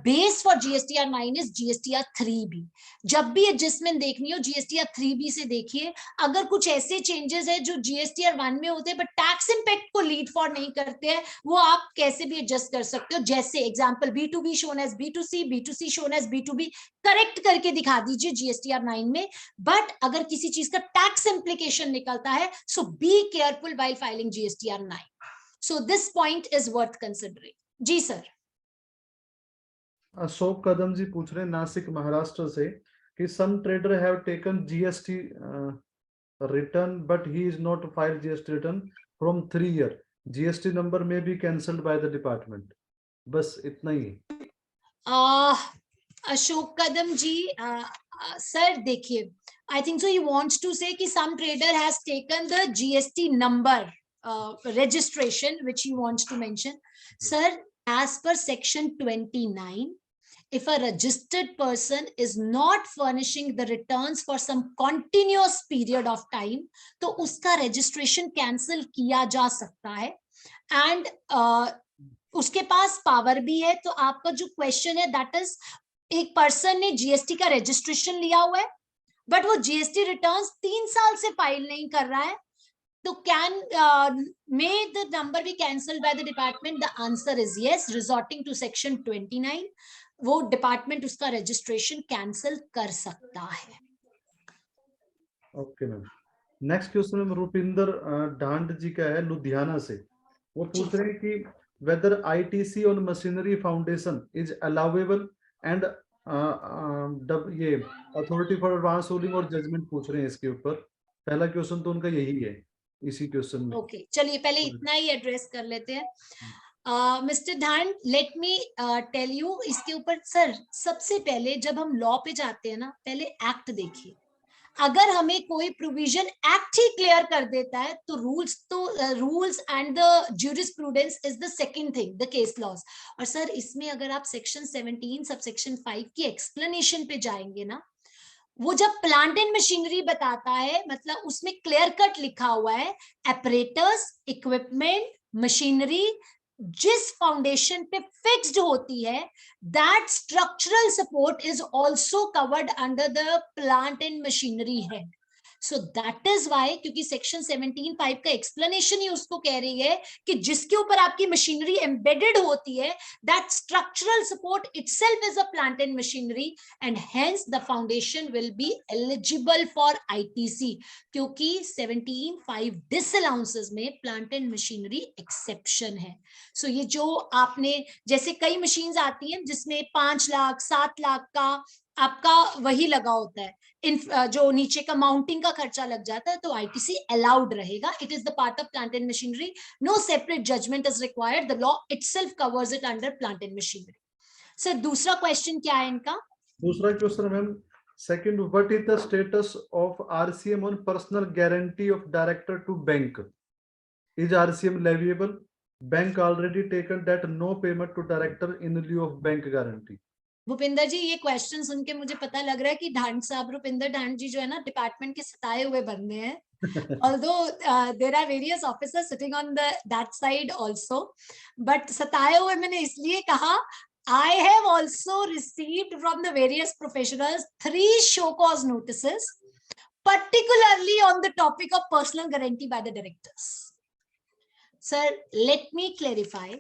base for GSTR 9 is GSTR 3B. जब भी एडजस्टमेंट देखनी हो GSTR 3B से देखिए. अगर कुछ ऐसे चेंजेस है जो GSTR 1 में होते हैं बट टैक्स इम्पैक्ट को लीड फॉर नहीं करते हैं, वो आप कैसे भी एडजस्ट कर सकते हो. जैसे example B2B shown as B2C, B2C shown as B2B, correct करके दिखा दीजिए GSTR 9 में. बट अगर किसी चीज का टैक्स इम्प्लीकेशन निकलता है, so be careful while filing GSTR 9. So this point is worth considering. जी सर. अशोक कदम जी पूछ रहे हैं नासिक महाराष्ट्र से कि some trader have taken GST return but he is not file GST return from 3 year. GST number में be cancelled by the department. बस इतना ही. अशोक कदम जी, सर देखिए, I think so he wants to say कि some trader has taken the GST number registration which he wants to mention. Sir, as per section 29, if a registered person is not furnishing the returns for some continuous period of time, तो उसका registration cancel किया जा सकता है. And उसके पास power भी है. तो आपका जो क्वेश्चन है that is, एक पर्सन ने GST का रजिस्ट्रेशन लिया हुआ है बट वो GST रिटर्न्स 3 साल से फाइल नहीं कर रहा है, तो can may the number be cancelled by the department? The answer is yes. Resorting to section 29, वो डिपार्टमेंट उसका रजिस्ट्रेशन कैंसिल कर सकता है. Okay ma'am. नेक्स्ट क्वेश्चन में रूपिंदर डांड जी का है लुधियाना से. वो पूछ रहे हैं कि whether ITC on machinery foundation is allowable and ये अथॉरिटी फॉर एडवांस रूलिंग और जजमेंट पूछ रहे हैं इसके ऊपर. पहला क्वेश्चन तो उनका यही है इसी क्वेश्चन में. ओके, चलिए पहले इतना ही एड्रेस कर लेते हैं. मिस्टर धान, लेट मी टेल यू इसके ऊपर. सर सबसे पहले जब हम लॉ पे जाते हैं ना, पहले एक्ट देखिए. अगर हमें कोई प्रोविजन एक्ट ही क्लियर कर देता है तो rules and the jurisprudence is the second thing, the case laws. और सर इसमें अगर आप सेक्शन 17 सब सेक्शन 5 की एक्सप्लेनेशन पे जाएंगे ना, वो जब प्लांट एंड मशीनरी बताता है, मतलब उसमें क्लियर कट लिखा हुआ है एपरेटर्स, इक्विपमेंट, मशीनरी जिस फाउंडेशन पे फिक्स्ड होती है, that structural support is also covered under the plant and machinery head. So that is why, क्योंकि सेक्शन 17(5) का एक्सप्लेनेशन ही उसको कह रही है कि जिसके ऊपर आपकी मशीनरी एम्बेडेड होती है, that structural support itself is a plant and machinery and hence the foundation will be eligible for ITC, क्योंकि 17(5) डिसअलाउंसेस में प्लांट एंड मशीनरी एक्सेप्शन है. सो ये जो आपने, जैसे कई मशीन्स आती हैं जिसमें 5 लाख 7 लाख का आपका वही लगा होता है, जो नीचे का माउंटिंग का खर्चा लग जाता है, तो ITC अलाउड रहेगा. It is the part of plant and machinery. No separate judgement is required. The law itself covers it under plant and machinery. Sir दूसरा क्वेश्चन क्या है इनका? दूसरा question ma'am, second, what is the status of RCM on personal guarantee of director to bank? Is RCM leviable? Bank already taken that no payment to director in lieu of bank guarantee. Bhupinder ji, ये question सुन के मुझे पता लग रहा है कि ढांड साहब, रुपिंदर ढांड जी जो है ना, डिपार्टमेंट के सताए हुए बंदे हैं. Although there are various officers sitting on that side also, but सताए हुए मैंने इसलिए कहा, I have also received from the various professionals 3 show cause notices, particularly on the topic of personal guarantee by the directors. Sir, let me clarify.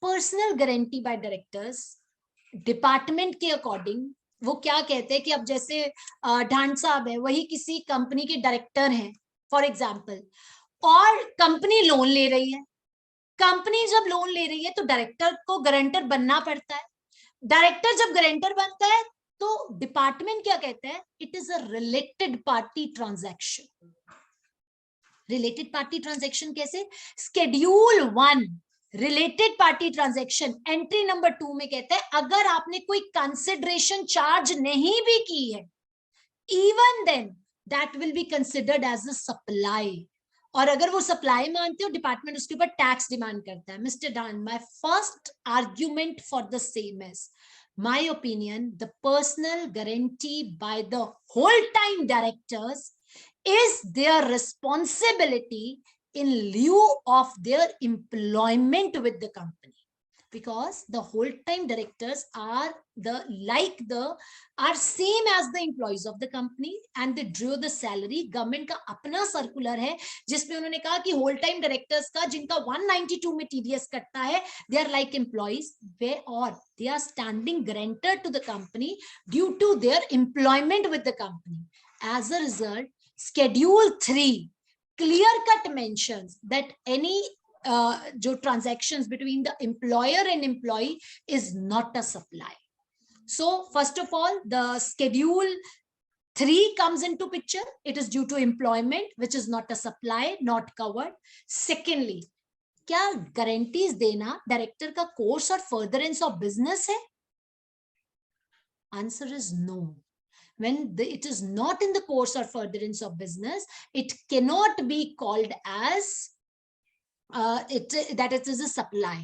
Personal guarantee by directors, department के according वो क्या कहते हैं कि अब जैसे ढांड साहब है, वही किसी कंपनी के डायरेक्टर हैं फॉर एग्जांपल, और कंपनी लोन ले रही है. कंपनी जब लोन ले रही है तो डायरेक्टर को गारंटर बनना पड़ता है. डायरेक्टर जब गारंटर बनता है तो डिपार्टमेंट क्या कहता है? It is a related party transaction. Related party transaction कैसे? Schedule 1 related party transaction entry number 2 में कहता है, अगर आपने कोई कंसिडरेशन चार्ज नहीं भी की है, even then that will be considered as a supply. और अगर वो सप्लाई मानते हो डिपार्टमेंट उसके ऊपर टैक्स डिमांड करता है। Mister Dan, my first argument for the same is my opinion, the personal guarantee by the whole time directors is their responsibility in lieu of their employment with the company, because the whole time directors are same as the employees of the company and they drew the salary. Government का अपना circular है जिसमें उन्होंने कहा कि whole time directors का जिनका 192 में टीडीएस कटता है, they are like employees or they are standing guarantor to the company due to their employment with the company. As a result, schedule 3 clear cut mentions that any जो transactions between the employer and employee is not a supply. So first of all, the schedule 3 comes into picture. It is due to employment, which is not a supply, not covered. Secondly, क्या guarantees देना director का course और furtherance of business है? Answer is no. When it is not in the course or furtherance of business, it cannot be called as that it is a supply.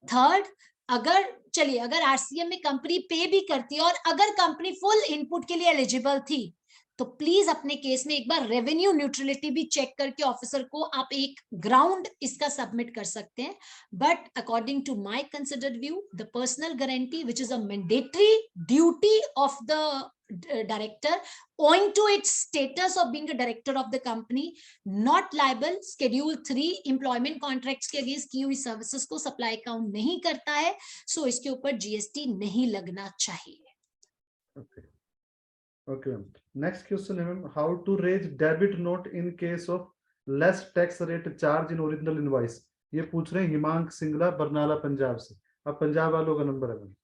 Third, अगर चलिए अगर RCM में company पे भी करती है और अगर कंपनी फुल इनपुट के लिए एलिजिबल थी, तो प्लीज अपने केस में एक बार रेवेन्यू न्यूट्रलिटी भी चेक करके ऑफिसर को आप एक ग्राउंड इसका सबमिट कर सकते हैं. But according to my considered view, the personal guarantee which is a mandatory duty of the director owing to its status of being a director of the company, not liable. schedule 3 employment contracts के against की हुई services को supply count नहीं करता है, सो इसके ऊपर GST नहीं लगना चाहिए. Okay. Next question है ma'am, how to raise debit note in case of less tax rate charge in original invoice. ये पूछ रहे हैं हिमांक सिंगला बरनाला पंजाब से. अब पंजाब वालों का नंबर है ma'am.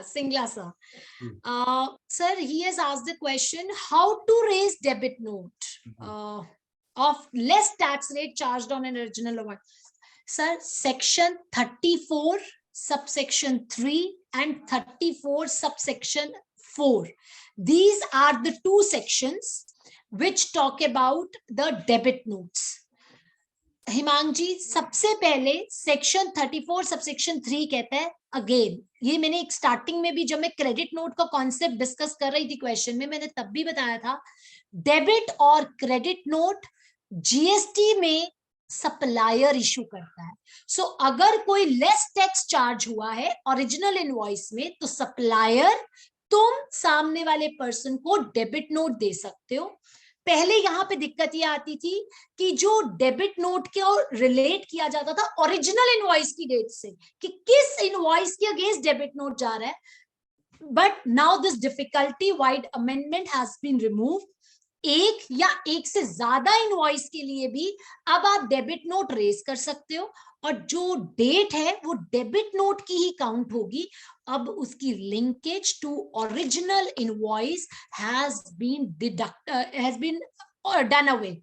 Singla sir. Sir, he has asked the question, how to raise debit note of less tax rate charged on an original award. Sir, section 34 subsection 3 and 34 subsection 4. These are the two sections which talk about the debit notes. Himang ji, सबसे पहले section 34 subsection 3 कहता है, again ये मैंने एक starting में भी जब मैं क्रेडिट नोट का कॉन्सेप्ट डिस्कस कर रही थी क्वेश्चन में, मैंने तब भी बताया था, डेबिट और क्रेडिट नोट जीएसटी में सप्लायर इशू करता है. सो अगर कोई लेस टैक्स चार्ज हुआ है ओरिजिनल इनवॉइस में, तो सप्लायर तुम सामने वाले पर्सन को डेबिट नोट दे सकते हो. पहले यहाँ पे दिक्कत ये आती थी कि जो डेबिट नोट को रिलेट किया जाता था ओरिजिनल इनवॉइस की डेट से, कि किस इनवॉइस के अगेंस्ट डेबिट नोट जा रहा है. But now this difficulty vide amendment has been remove. एक या एक से ज्यादा इनवॉइस के लिए भी अब आप डेबिट नोट रेज कर सकते हो, और जो डेट है वो डेबिट नोट की ही काउंट होगी. अब उसकी linkage to original invoice has been done away.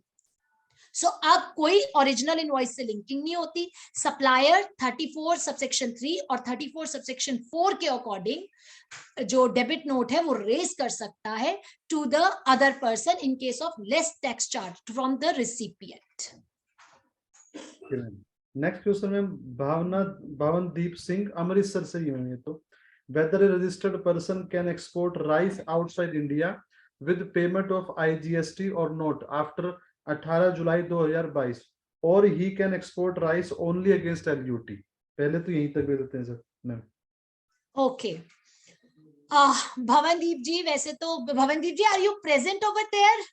So अब कोई ओरिजिनल इनवॉइस से लिंकिंग नहीं होती. सप्लायर 34 सबसेक्शन 3 और 34 सबसेक्शन 4 के अकॉर्डिंग जो डेबिट नोट है वो रेज कर सकता है to the other person in case of less tax charge from the recipient. Next question में भावनदीप सिंह अमृतसर से ही है. तो whether a registered person can export rice outside India with payment of IGST or not after 18 July 2022, or he can export rice only against LUT. पहले तो यहीं तक भेज देते हैं sir ma'am. Okay, Bhavandeep ji, वैसे तो Bhavandeep ji, are you present over there?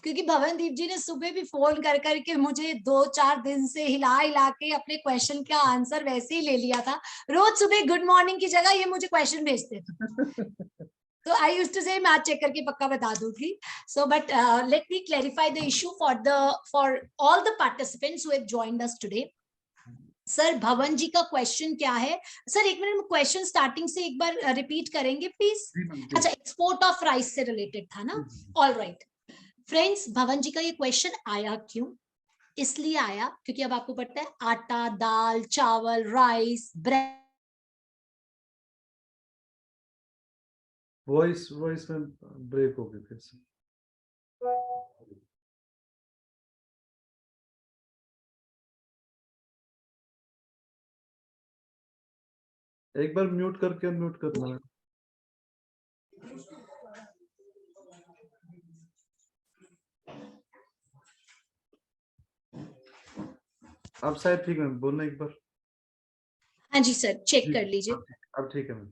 क्योंकि भवनदीप जी ने सुबह भी फोन कर करके मुझे 2-4 दिन से हिला के अपने क्वेश्चन का आंसर वैसे ही ले लिया था. रोज सुबह गुड मॉर्निंग की जगह ये मुझे क्वेश्चन भेजते थे. तो आई यूज्ड टू से मैं चेक करके पक्का बता दूंगी. So but let me clarify the issue for all the participants who have joined us today. Sir, भवन जी का क्वेश्चन क्या है? सर एक मिनट, क्वेश्चन स्टार्टिंग से एक बार रिपीट करेंगे प्लीज. अच्छा, एक्सपोर्ट ऑफ राइस से रिलेटेड था ना? ऑल राइट फ्रेंड्स, भवन जी का ये क्वेश्चन आया क्यों? इसलिए आया क्योंकि अब आपको पता है आटा, दाल, चावल, राइस, ब्रेड. वॉइस में ब्रेक हो गई फिर से. एक बार म्यूट करके अनम्यूट करना है। अब शायद ठीक है, बोलना एक बार। हाँ जी सर, चेक जी, कर लीजिए। अब ठीक है ma'am.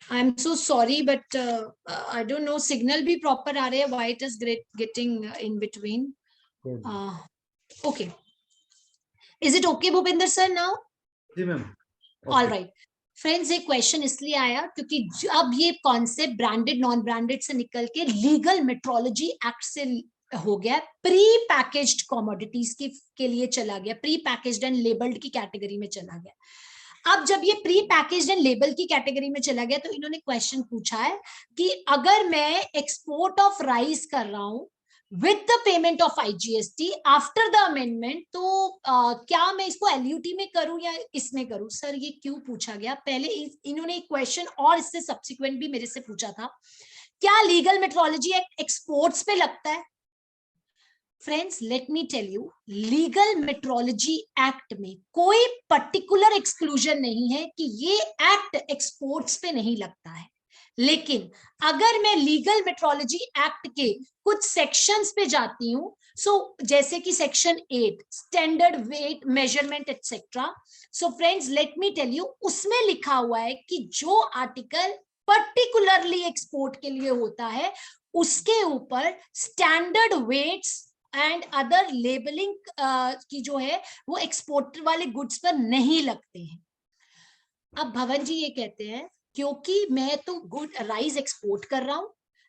I am so sorry but I don't know signal भी प्रॉपर आ रहे हैं, why it is getting in between. Okay, is it okay Bhupendra sir now? जी मैम। ऑल राइट फ्रेंड्स, एक क्वेश्चन इसलिए आया क्योंकि अब ये कॉन्सेप्ट ब्रांडेड नॉन ब्रांडेड से निकल के लीगल मेट्रोलॉजी एक्ट से हो गया, प्री पैकेज्ड कमोडिटीज के लिए चला गया, प्री पैकेज्ड एंड लेबल्ड की कैटेगरी में चला गया। अब जब ये प्री पैकेज्ड एंड लेबल की कैटेगरी में चला गया तो इन्होंने क्वेश्चन पूछा है कि अगर मैं एक्सपोर्ट ऑफ राइस कर रहा हूं with the payment of IGST after the amendment, तो क्या मैं इसको LUT में करूं या इसमें करूं? सर ये क्यों पूछा गया? पहले इन्होंने एक क्वेश्चन और इससे सब्सिक्वेंट भी मेरे से पूछा था, क्या लीगल मेट्रोलॉजी एक्ट एक्सपोर्ट्स पे लगता है? Friends let me tell you, legal metrology act में कोई पर्टिकुलर एक्सक्लूजन नहीं है कि ये एक्ट एक्सपोर्ट्स पे नहीं लगता है, लेकिन अगर मैं लीगल मेट्रोलॉजी एक्ट के कुछ सेक्शंस पे जाती हूँ, जैसे कि section 8 standard weight measurement etcetera, so friends let me tell you, उसमें लिखा हुआ है कि जो आर्टिकल पर्टिकुलरली एक्सपोर्ट के लिए होता है उसके ऊपर standard weights and other labelling की जो है वो एक्सपोर्ट वाले गुड्स पर नहीं लगते हैं। अब भवन जी ये कहते हैं क्योंकि मैं तो गुड राइस एक्सपोर्ट कर रहा हूं,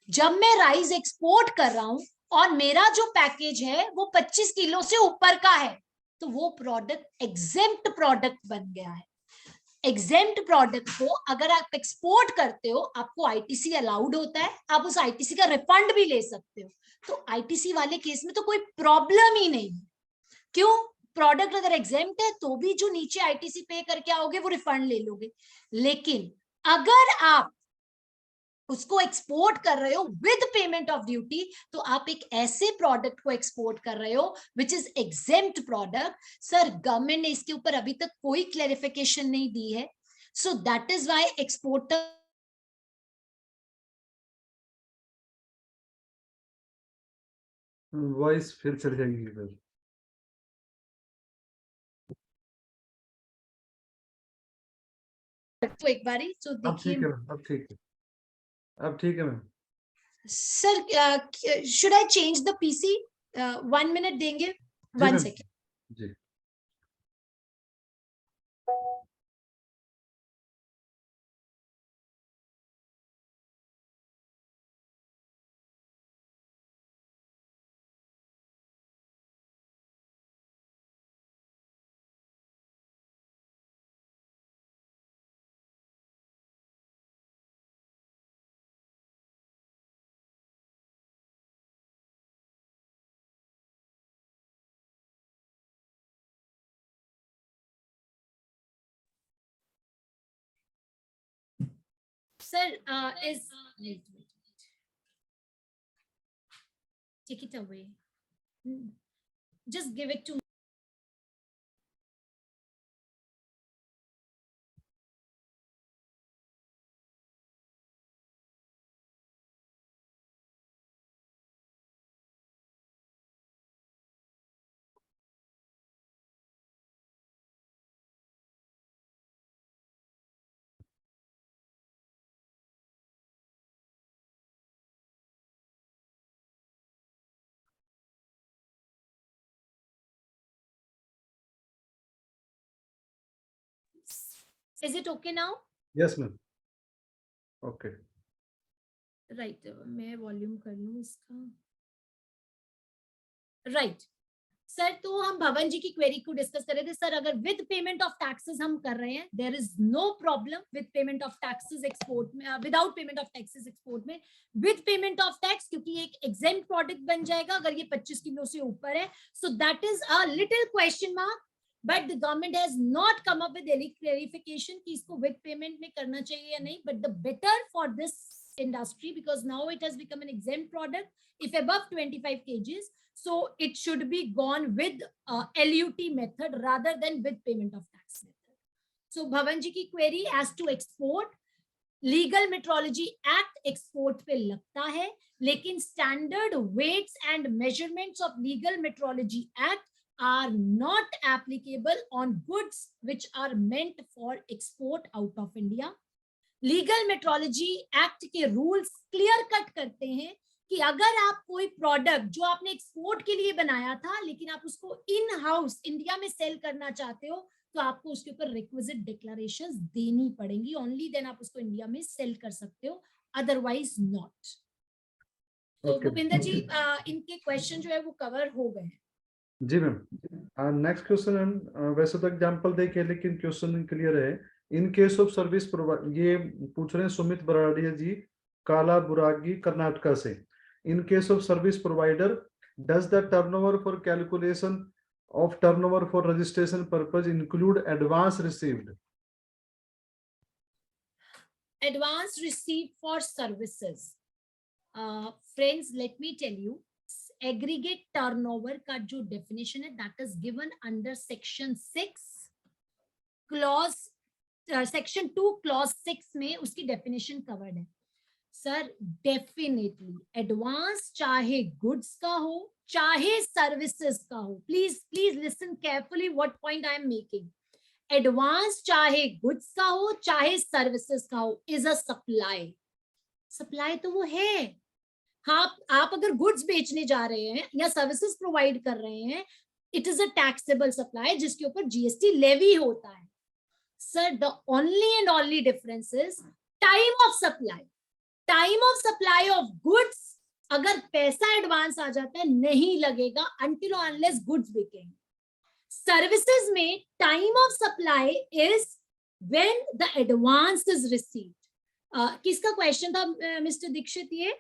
जब मैं राइस एक्सपोर्ट कर रहा हूं और मेरा जो पैकेज है वो 25 किलो से ऊपर का है, तो वो प्रोडक्ट एग्जेम्प्ट प्रोडक्ट बन गया है। एग्जेम्प्ट प्रोडक्ट को अगर आप एक्सपोर्ट करते हो, आपको आईटीसी अलाउड होता है, आप उस आईटीसी का रिफंड भी ले सकते हो, तो आईटीसी वाले केस में तो कोई प्रॉब्लम ही नहीं। क्यों? प्रोडक्ट अगर एग्जेम्प्ट है तो भी जो नीचे आईटीसी पे करके आओगे वो रिफंड ले लोगे, लेकिन अगर आप उसको एक्सपोर्ट कर रहे हो विद पेमेंट ऑफ ड्यूटी, तो आप एक ऐसे प्रोडक्ट को एक्सपोर्ट कर रहे हो which is exempt product. Sir government ने इसके ऊपर अभी तक कोई क्लैरिफिकेशन नहीं दी है, so that is why exporter voice फिर चढ़ जाएगी इधर। तो एक बारी तो अब ठीक देखिए है मैम, अब ठीक है, अब ठीक है ma'am. Sir, should I change the PC? 1 minute देंगे, जी 1 ma'am, second. Ji. Sir, wait. Take it away. Just give it to me. Is it okay now? Yes ma'am, okay. Right, मैं वॉल्यूम कर लूं इसका। राइट सर, तो हम भवन जी की query को डिस्कस कर रहे थे। सर अगर विद पेमेंट ऑफ टैक्सेस हम कर रहे हैं, there is no problem with payment of taxes export में, without payment of taxes export में। विद पेमेंट ऑफ टैक्स क्योंकि एक एग्जेम्प्ट प्रोडक्ट बन जाएगा अगर ये 25 किलो से ऊपर है, so that is a little question mark, but the government has not come up with any clarification कि इसको विद पेमेंट में करना चाहिए या नहीं, but the better for this industry because now it has become an exempt product if above 25 kgs, so it should be gone with LUT method rather than with payment of tax method. So Bhavan ji की query as to export, legal metrology act export पे लगता है, लेकिन standard weights and measurements of legal metrology act are not applicable on goods which are meant for export out of India. Legal metrology act के rules clear cut करते हैं कि अगर आप कोई प्रोडक्ट जो आपने एक्सपोर्ट के लिए बनाया था लेकिन आप उसको इन हाउस इंडिया में सेल करना चाहते हो, तो आपको उसके ऊपर रिक्विजिट डिक्लेरेशंस देनी पड़ेंगी, ओनली देन आप उसको इंडिया में सेल कर सकते हो, अदरवाइज नॉट। तो भूपिंदर जी इनके क्वेश्चन जो है वो कवर हो गए हैं। जी मैम। नेक्स्ट क्वेश्चन मैम, वैसे तो एग्जांपल देखे लेकिन क्वेश्चन क्लियर है। इन केस ऑफ सर्विस प्रोवाइड, ये पूछ रहे हैं सुमित बराड़िया जी, काला बुरागी कर्नाटका से। इन case of service provider, does the turnover for calculation of turnover for registration purpose include advance received? Advance received for services, friends, let me tell you, aggregate turnover का जो definition है that is given under section 6 clause section 2 clause 6 में उसकी definition covered है। Sir definitely advance चाहे goods का हो चाहे सर्विसेज का हो, please please listen carefully what point I am making. Advance चाहे गुड्स का हो चाहे सर्विसेज का हो इज अ सप्लाई। सप्लाई तो वो है। हाँ, आप अगर गुड्स बेचने जा रहे हैं या सर्विसेज प्रोवाइड कर रहे हैं, it is a taxable supply जिसके ऊपर जीएसटी लेवी होता है। Sir the only and only difference is time of supply. Time of supply of goods, अगर पैसा एडवांस आ जाता है नहीं लगेगा until or unless गुड्स बिकेंगे। सर्विसेज में time of supply is when the advance is received. किसका क्वेश्चन था मिस्टर दीक्षित? ये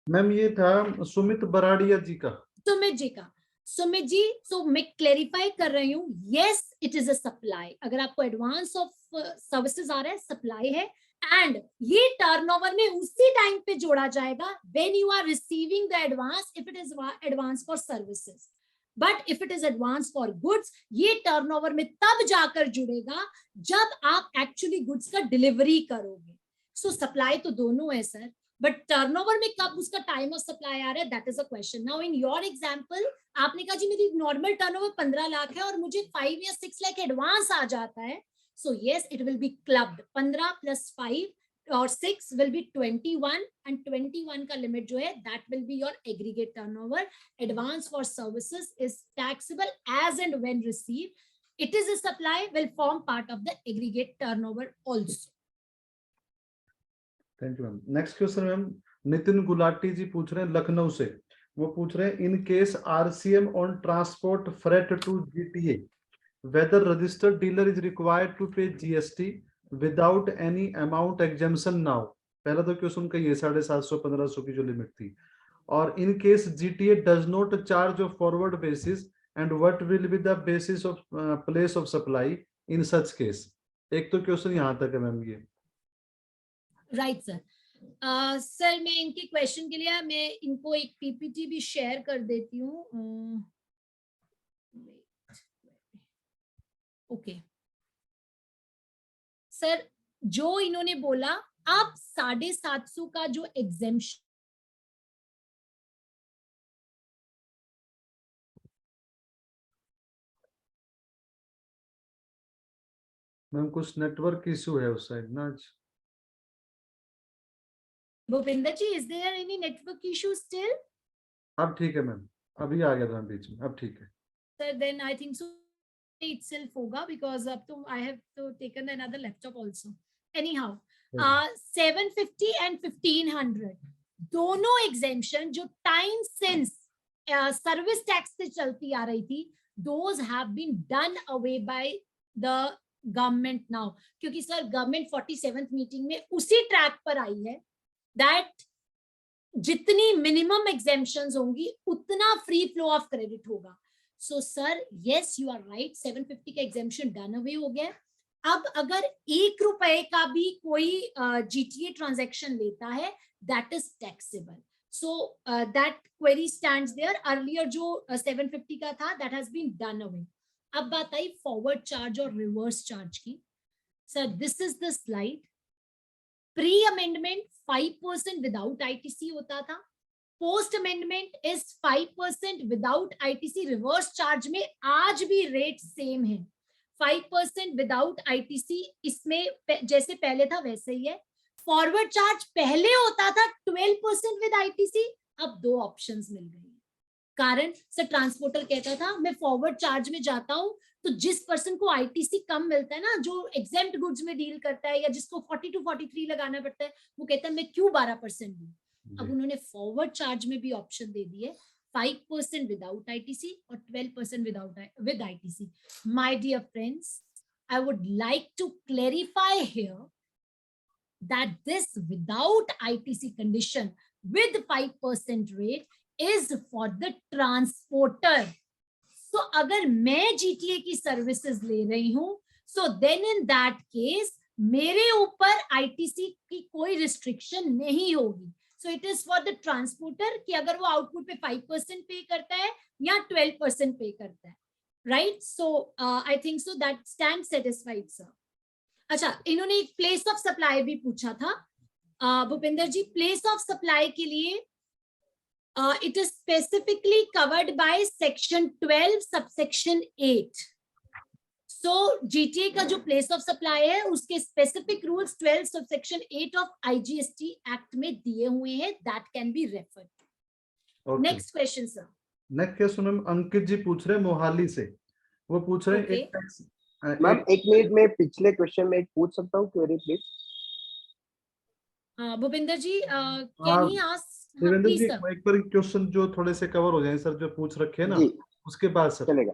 मैम ये था सुमित बराड़िया जी का। सुमित जी का। सुमित जी, सो मैं क्लेरिफाई कर रही हूँ, yes it is a supply. अगर आपको एडवांस ऑफ सर्विसेज आ रहा है, सप्लाई है, एंड ये टर्नओवर में उसी टाइम पे जोड़ा जाएगा when you are receiving the advance, if it is advance for services. But if it is advance for goods, ये टर्नओवर में तब जाकर जुड़ेगा जब आप एक्चुअली गुड्स का डिलीवरी करोगे। सो सप्लाई तो दोनों है सर, बट टर्नओवर में कब उसका टाइम ऑफ सप्लाई आ रहा है, that is a question. Now in your example आपने कहा जी मेरी नॉर्मल टर्नओवर 15 लाख है और मुझे 5 या 6 लाख एडवांस आ जाता है, so yes it will be clubbed। 15 plus 5 or 6 will be 21 and 21 का लिमिट जो है that will be your aggregate turnover। Advance for services is taxable as and when received, it is a supply, will form part of the aggregate turnover also। Thank you ma'am. Next question ma'am Nitin Gulati ji पूछ रहे हैं लखनऊ से। वो पूछ रहे हैं in case RCM on transport freight to GTA, whether registered dealer is required to pay GST without any amount exemption now। पहला तो क्वेश्चन का ये 750-1500 की जो लिमिट थी। और in case GTA does not charge of forward basis and what will be the basis of place of supply in such case. एक तो क्वेश्चन यहाँ तक है मैम ये। Right sir. सर मैं इनके क्वेश्चन के लिए मैं इनको एक पीपीटी भी शेयर कर देती हूँ। ओके सर, जो इन्होंने बोला आप 750 का जो एग्जेम्पशन, मैम कुछ नेटवर्क इशू है उस साइड ना आज। Bhupinder ji, is there any network issue still? अब ठीक है मैम, अभी आ गया था बीच में, अब ठीक है sir then I think so itself होगा because अब तो I have to taken another laptop also। Anyhow, 750 and 1500 दोनों exemption जो time since service tax से चलती आ रही थी, those have been done away by the government now। क्योंकि सर गवर्नमेंट 47th मीटिंग में उसी ट्रैक पर आई है that जितनी मिनिमम एग्जेम्पशंस होंगी उतना फ्री फ्लो ऑफ क्रेडिट होगा। So sir yes you are right, 750 का एग्जेम्पशन डन अवे हो गया। अब अगर 1 रुपए का भी कोई जीटीए ट्रांजैक्शन लेता है that is taxable. So that query stands there. Earlier जो 750 का था that has been done away. अब बात आई फॉरवर्ड चार्ज और रिवर्स चार्ज की। Sir, this is the slide. Pre-amendment 5% without ITC होता था. Post-amendment is 5% without ITC. Reverse charge में आज भी rate same है. 5% without ITC इसमें जैसे पहले था वैसे ही है. Forward charge पहले होता था 12% with ITC, अब 2 options मिल गई. कारण सर ट्रांसपोर्टर कहता था मैं फॉरवर्ड चार्ज में जाता हूं तो जिस पर्सन को आईटीसी कम मिलता है ना, जो एग्जेम्प्ट गुड्स में डील करता है या जिसको 40 to 43 लगाना पड़ता है, वो कहता है मैं क्यों 12% दूं. अब उन्होंने फॉरवर्ड चार्ज में भी ऑप्शन दे दिए, 5% विदाउट आईटीसी और 12% with ITC. My dear friends, I would like to clarify here that this without ITC condition with 5% rate is for the transporter. So अगर मैं GTA की सर्विसेज ले रही हूं, so then in that case मेरे ऊपर ITC की कोई रिस्ट्रिक्शन नहीं होगी. So it is for the transporter कि अगर वो आउटपुट पे 5% पे करता है या 12% पे करता है, right? So I think so that stands satisfied, sir. अच्छा, इन्होंने एक प्लेस ऑफ सप्लाई भी पूछा था. भूपिंदर जी, प्लेस ऑफ सप्लाई के लिए it is specifically covered by section 12 subsection 8. So GTA का जो प्लेस ऑफ सप्लाई है उसके specific rules 12 subsection 8 of IGST act में दिए हुए हैं. That can be referred. Next question sir. Next question हम अंकित जी पूछ रहे हैं मोहाली से. वो पूछ रहे हैं मैम 1 मिनट में पिछले क्वेश्चन में एक पूछ सकता हूँ query please. Bhupinder ji can he ask Devendra please जी, सर. एक बार क्वेश्चन जो थोड़े से कवर हो जाए सर, जो पूछ रखे हैं ना, जी उसके बाद सर. चलेगा.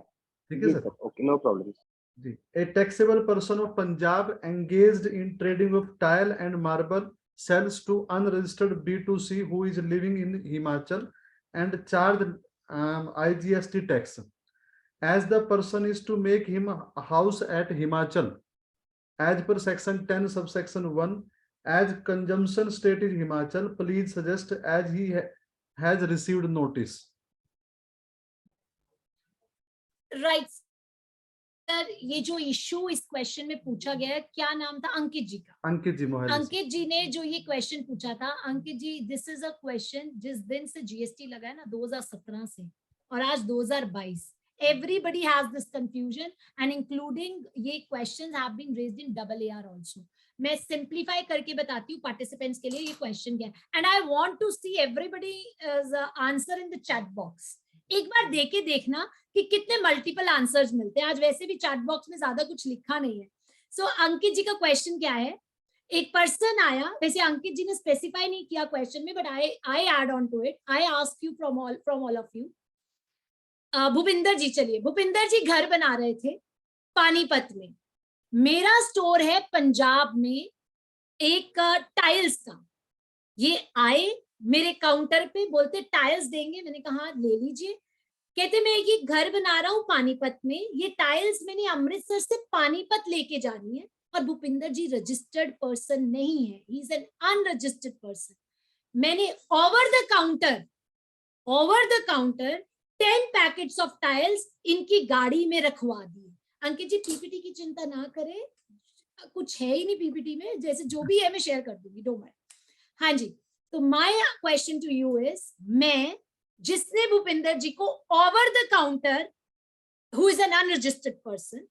ठीक है सर. Okay, no problem. जी. A taxable person of Punjab engaged in trading of tile and marble sells to unregistered B2C who is living in Himachal and charged IGST tax. As the person is to make him a house at Himachal, as per section 10 subsection 1, as consumption state is Himachal, please suggest as he has received notice. Right sir, ये जो issue इस question में पूछा गया है, क्या नाम था अंकित जी का? अंकित जी मोहाली. अंकित जी ने जो ये क्वेश्चन पूछा था, अंकित जी दिस इज अ क्वेश्चन जिस दिन से जीएसटी लगा है ना 2017 से और आज 2022, everybody has this confusion and including ये questions have been raised in AAR also. मैं सिंप्लीफाई करके बताती हूँ पार्टिसिपेंट्स के लिए ये क्वेश्चन क्या है, and I want to see everybody answer in the chat box. एक बार देके देखना कि कितने मल्टीपल आंसर्स मिलते हैं. आज वैसे भी चैट बॉक्स में ज्यादा कुछ लिखा नहीं है. सो अंकित जी का क्वेश्चन क्या है? एक पर्सन आया, वैसे अंकित जी ने स्पेसिफाई नहीं किया क्वेश्चन में, but I add on to it. I ask you from all of you. Bhupinder ji, चलिए भूपिंदर जी घर बना रहे थे पानीपत में. मेरा स्टोर है पंजाब में एक टाइल्स का. ये आए मेरे काउंटर पे, बोलते टाइल्स देंगे. मैंने कहा ले लीजिए. कहते मैं ये घर बना रहा हूँ पानीपत में, ये टाइल्स मैंने अमृतसर से पानीपत लेके जानी है. और भूपिंदर जी रजिस्टर्ड पर्सन नहीं है, he is an unregistered person. मैंने over the counter 10 packets of tiles इनकी गाड़ी में रखवा दिए. अंकित जी पीपीटी की चिंता ना करें, कुछ है ही नहीं पीपीटी में, जैसे जो भी है मैं शेयर कर दूंगी, डोंट वरी. हाँ जी, तो my question to you is, मैं जिसने भूपिंदर जी को over the counter, who is an unregistered person,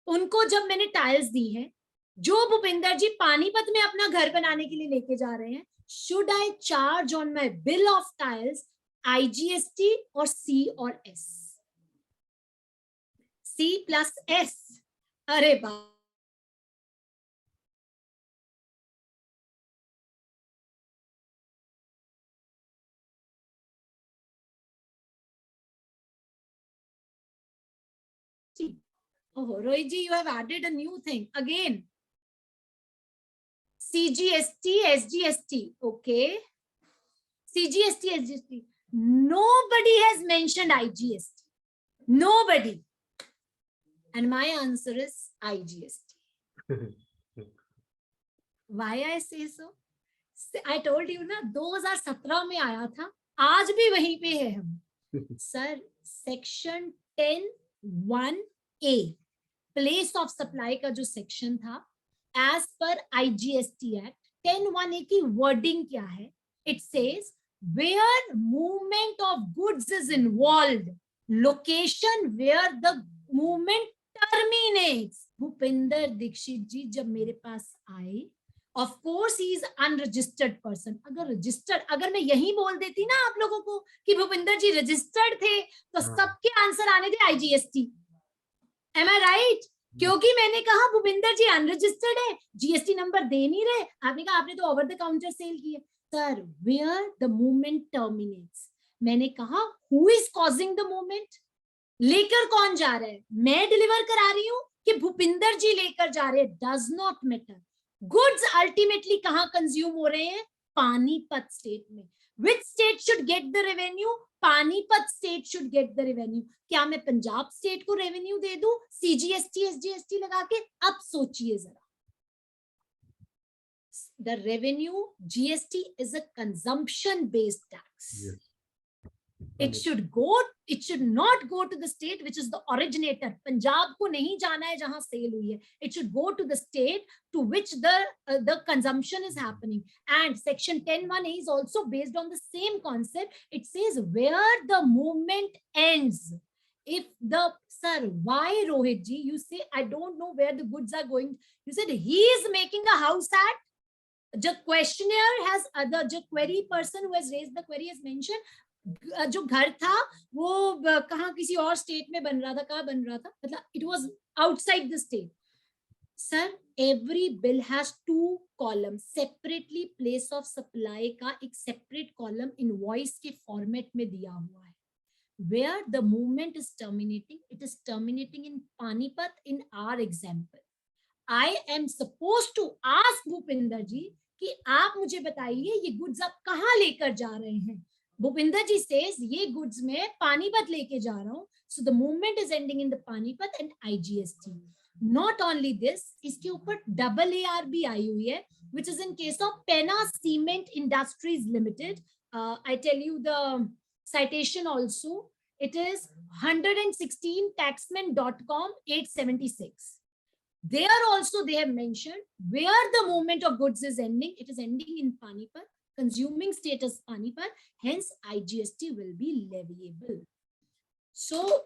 उनको जब मैंने टाइल्स दी हैं, जो भूपिंदर जी पानीपत में अपना घर बनाने के लिए लेके जा रहे हैं, should I charge on my bill of tiles IGST और सी और एस? C plus S. अरे बाप, oh Rohit ji, you have added a new thing again. CGST, SGST, okay. CGST, SGST. Nobody has mentioned IGST. Nobody. And my answer is IGST. Why I say so? I told you ना 2017 में आया था, आज भी वहीं पे है हम. Sir section 10(1)(a) place of supply का जो सेक्शन था, as per IGST act 10(1)(a) की वर्डिंग क्या है? It says where movement of goods is involved, location where the movement terminates. Bhupinder Dikshit ji जब मेरे पास आए, of course he is unregistered person. अगर रजिस्टर्ड, अगर मैं यही बोल देती ना आप लोगों को कि भूपिंदर जी रजिस्टर्ड थे, तो सबके आंसर आने थे IGST. Am I right? क्योंकि मैंने कहा भूपिंदर जी अनरजिस्टर्ड है, GST नंबर दे नहीं रहे. आपने कहा आपने तो ओवर द काउंटर सेल किए. Sir, where the movement terminates. मैंने कहा who is causing the movement? लेकर कौन जा रहा है? मैं डिलीवर करा रही हूँ कि भूपिंदर जी लेकर जा रहे हैं? Does not matter. Goods ultimately कहाँ कंज्यूम हो रहे हैं? पानीपत स्टेट में. Which state should get the revenue? Panipat state should get the revenue. क्या मैं पंजाब स्टेट को रेवेन्यू दे दूं CGST SGST लगा के? अब सोचिए जरा. The revenue GST is a consumption based tax. Yes. It should not go to the state which is the originator. Punjab को नहीं जाना है जहां सेल हुई है. It should go to the state to which the consumption is happening. And section 10(1)(a) is also based on the same concept. It says where the movement ends. If the sir, why Rohit ji? You say I don't know where the goods are going. You said he is making a house at. The questionnaire has the query person who has raised the query has mentioned जो घर था वो कहाँ किसी और state में बन रहा था. कहाँ बन रहा था? मतलब it was outside the state. Sir, every bill has 2 columns. Separately place of supply का एक separate column invoice के format में दिया हुआ है. Where the movement is terminating, it is terminating in Panipat in our example. I am supposed to ask Bhupinder जी कि आप मुझे बताइए ये गुड्स आप कहाँ लेकर जा रहे हैं? भूपिंदर जी says ये गुड्स में पानीपत लेके जा रहा हूँ. So the movement is ending in the Panipat and IGST. Not only this, इसके ऊपर AAR भी आई हुई है, which is in case of Penna Cement Industries Limited. I tell you the citation also. It is 116 taxman.com 876. There also they have mentioned where the movement of goods is ending. It is ending in Panipat, consuming status Panipat, hence IGST will be leviable. So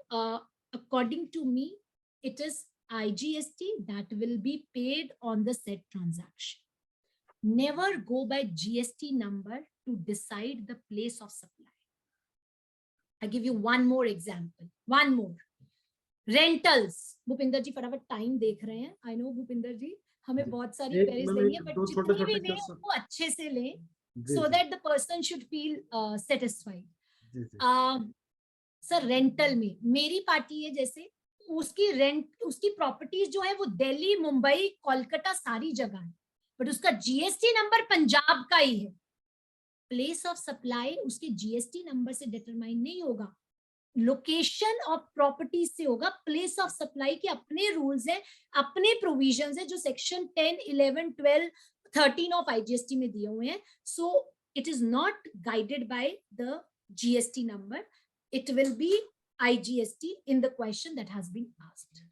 according to me, it is IGST that will be paid on the said transaction. Never go by GST number to decide the place of supply. I give you one more example. One more. Rentals. Bhupinder जी फटाफट time देख रहे हैं. I know Bhupinder जी हमें बहुत सारी queries देंगे, but जितनी भी दें उसको अच्छे से लें, so that the person should feel satisfied. Sir, rental में मेरी पार्टी है, जैसे उसकी रेंट, उसकी प्रॉपर्टीज जो है वो दिल्ली, मुंबई, कोलकाता सारी जगह है, बट उसका GST नंबर पंजाब का ही है. प्लेस ऑफ सप्लाई उसके GST नंबर से डिटरमाइन नहीं होगा, लोकेशन ऑफ प्रॉपर्टीज से होगा. प्लेस ऑफ सप्लाई के अपने रूल्स हैं, अपने प्रोविजंस हैं जो सेक्शन 10, 11, 12, 13 ऑफ IGST में दिए हुए हैं. So it is not guided by the GST number. It will be IGST in the question that has been asked.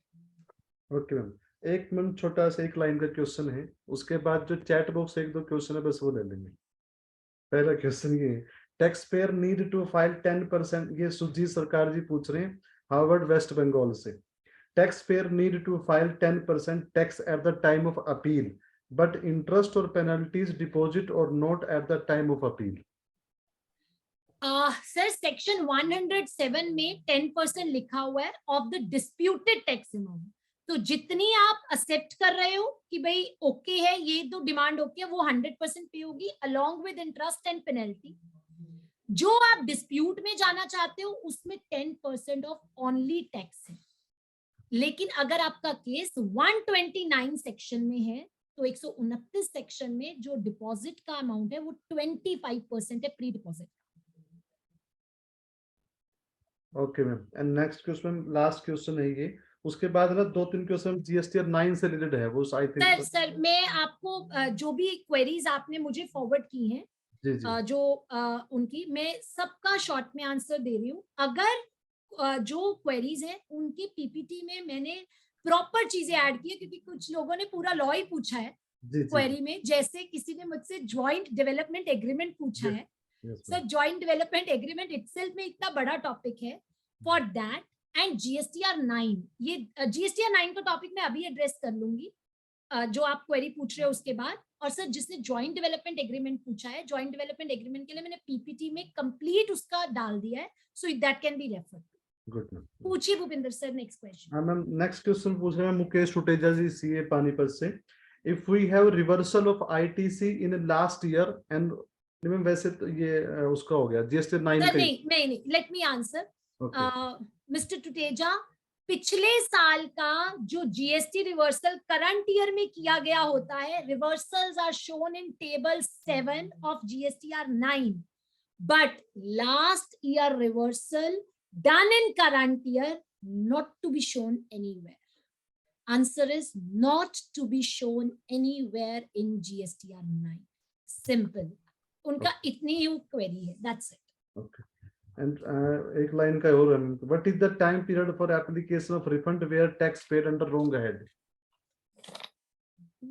Okay ma'am, एक मैम छोटा सा एक लाइन का क्वेश्चन है, उसके बाद जो चैट बॉक्स एक दो क्वेश्चन है बस वो ले लेंगे. पहला क्वेश्चन ये है, tax payer need to file 10%. ये सुजीत सरकार जी पूछ रहे हैं हार्वर्ड वेस्ट बंगाल से. Tax payer need to file 10% tax at the time of appeal, but interest और पेनल्टीज डिपॉजिट और not at the time of appeal. Sir, section 107 में 10% लिखा हुआ है of the disputed tax amount. तो जितनी आप एक्सेप्ट कर रहे हो कि भाई ओके है, ये तो डिमांड ओके है, वो 100% पे होगी along with interest and penalty. जो आप डिस्प्यूट में जाना चाहते हो उसमें 10% ऑफ ओनली टैक्स है. लेकिन अगर आपका केस 129 सेक्शन में है तो 129 सेक्शन में जो डिपॉजिट का अमाउंट है वो 25% है pre deposit. Okay ma'am, and next question, last question है ये. उसके बाद ना 2-3 क्वेश्चन GST 9 से रिलेटेड है, वो आई थिंक. सर मैं आपको जो भी क्वेरीज आपने मुझे फॉरवर्ड की हैं, जो उनकी मैं सबका शॉर्ट में आंसर दे रही हूँ. अगर जो क्वेरीज हैं उनकी PPT में मैंने प्रॉपर चीजें ऐड की है, क्योंकि कुछ लोगों ने पूरा लॉ ही पूछा है जी जी क्वेरी में। जैसे किसी ने मुझसे ज्वाइंट डेवलपमेंट एग्रीमेंट पूछा है। yes, sir joint development agreement itself में इतना बड़ा टॉपिक है। फॉर दैट एंड जीएसटीआर 9, ये जीएसटीआर 9 का टॉपिक मैं अभी एड्रेस कर लूंगी, जो आप क्वेरी पूछ रहे हो उसके बाद। और सर जिसने ज्वाइंट डेवलपमेंट एग्रीमेंट पूछा है, ज्वाइंट डेवलपमेंट एग्रीमेंट के लिए मैंने पीपीटी में कंप्लीट उसका डाल दिया है, so that can be referred. Good ma'am. पूछिए भूपिंदर सर नेक्स्ट क्वेश्चन। हाँ मैम, नेक्स्ट क्वेश्चन पूछ रहे हैं मुकेश टुटेजा जी, सीए पानीपत से। If we have reversal of ITC in last year and ma'am, वैसे तो ये उसका हो गया जीएसटी 9 सर का। नहीं, let me answer okay mister Tuteja. पिछले साल का जो जीएसटी रिवर्सल करंट ईयर में किया गया होता है, reversals are shown in table 7 of GSTR 9, but last year reversal done in current year not to be shown anywhere. Answer is not to be shown anywhere in GSTR 9. Simple. उनका इतनी ही query है, that's it. Okay and एक line का और है, what is the time period for application of refund where tax paid under wrong head?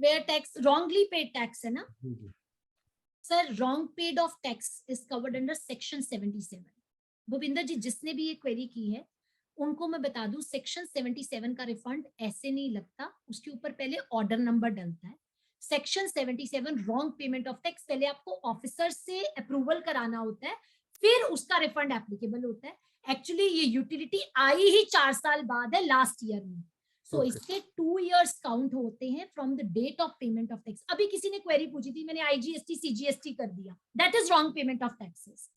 Where tax wrongly paid tax है ना sir, wrong paid of tax is covered under section 77. Bhupinder ji जिसने भी ये query की है उनको मैं बता दूं, सेक्शन 77 का रिफंड ऐसे नहीं लगता, उसके ऊपर पहले ऑर्डर नंबर डलता है। Section 77 wrong payment of tax, पहले आपको ऑफिसर से अप्रूवल कराना होता है, फिर उसका रिफंड एप्लीकेबल होता है। एक्चुअली ये यूटिलिटी आई ही 4 साल बाद है, लास्ट ईयर में, सो इसके 2 इयर्स काउंट होते हैं from the date of payment of tax. अभी किसी ने क्वेरी पूछी थी, मैंने आईजीएसटी सीजीएसटी कर दिया, that is wrong payment of taxes,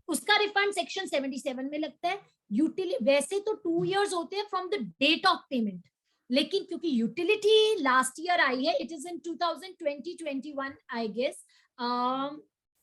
उसका रिफंड सेक्शन 77 में लगता है। यूटिलिटी वैसे तो 2 इयर्स होते हैं from the date of payment, लेकिन क्योंकि यूटिलिटी लास्ट ईयर आई है, it is in 2020-21 I guess,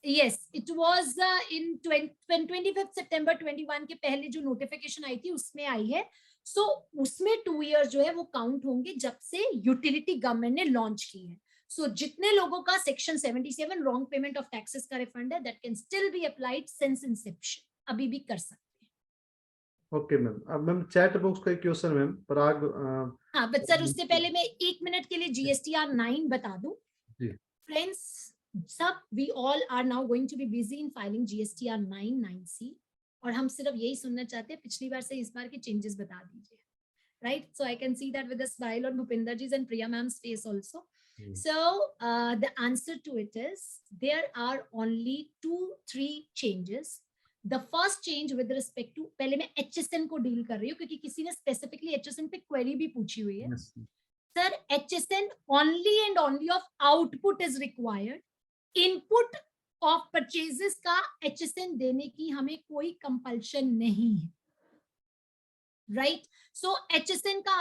yes it was in 25 सितंबर 21 के पहले जो नोटिफिकेशन आई थी उसमें आई है। सो उसमें 2 इयर्स जो है वो काउंट होंगे जब से यूटिलिटी गवर्नमेंट ने लॉन्च की है। सो जितने लोगों का section 77 wrong payment of taxes का रिफंड है, that can still be applied since Inception, अभी भी कर सकते हैं। Okay ma'am. अब मैम चैट बॉक्स का एक क्वेश्चन मैम पराग, हाँ बट सर उससे पहले मैं 1 मिनट के लिए जीएसटीआर 9 बता दूं। जी फ्रेंड्स सब we all are now going to be busy in filing GSTR 9(9)(c), और हम सिर्फ यही सुनना चाहते हैं पिछली बार से इस बार के चेंजेस बता दीजिए, right? So I can see that with a smile on Bhupinder ji and Priya ma'am's face also. So the answer to it is there are only 2-3 changes. The first change with respect to, पहले मैं HSN को deal कर रही हूँ क्योंकि किसी ने specifically HSN पे क्वेरी भी पूछी हुई है. Sir HSN only and only of output is required. Input of purchases का HSN देने की हमें कोई कंपल्शन नहीं है, राइट? सो HSN का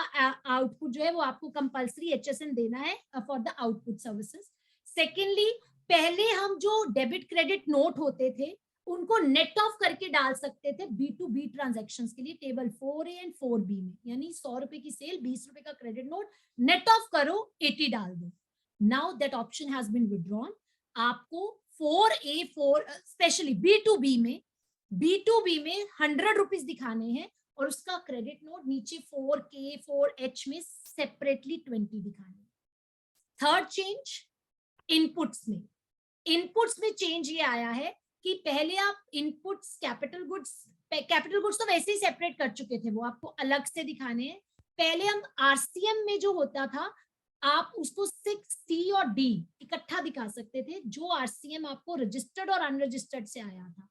आउटपुट जो है वो आपको कंपल्सरी HSN देना है for the output services. Secondly, पहले हम जो डेबिट क्रेडिट नोट होते थे उनको नेट ऑफ करके डाल सकते थे B2B ट्रांजैक्शंस के लिए टेबल 4A एंड 4B में, यानी 100 रुपए की सेल 20 रुपए का क्रेडिट नोट नेट ऑफ करो 80 डाल दो. Now that option has been withdrawn. आपको 4A स्पेशली B2B में 100 रुपीज दिखाने हैं और उसका क्रेडिट नोट नीचे 4K 4H में सेपरेटली 20 दिखाने. थर्ड चेंज इनपुट्स में चेंज ये आया है कि पहले आप इनपुट्स कैपिटल गुड्स तो वैसे ही सेपरेट कर चुके थे, वो आपको अलग से दिखाने हैं. पहले हम RCM में जो होता था आप उसको 6C और D इकट्ठा दिखा सकते थे, जो RCM आपको रजिस्टर्ड और अनरजिस्टर्ड से आया था.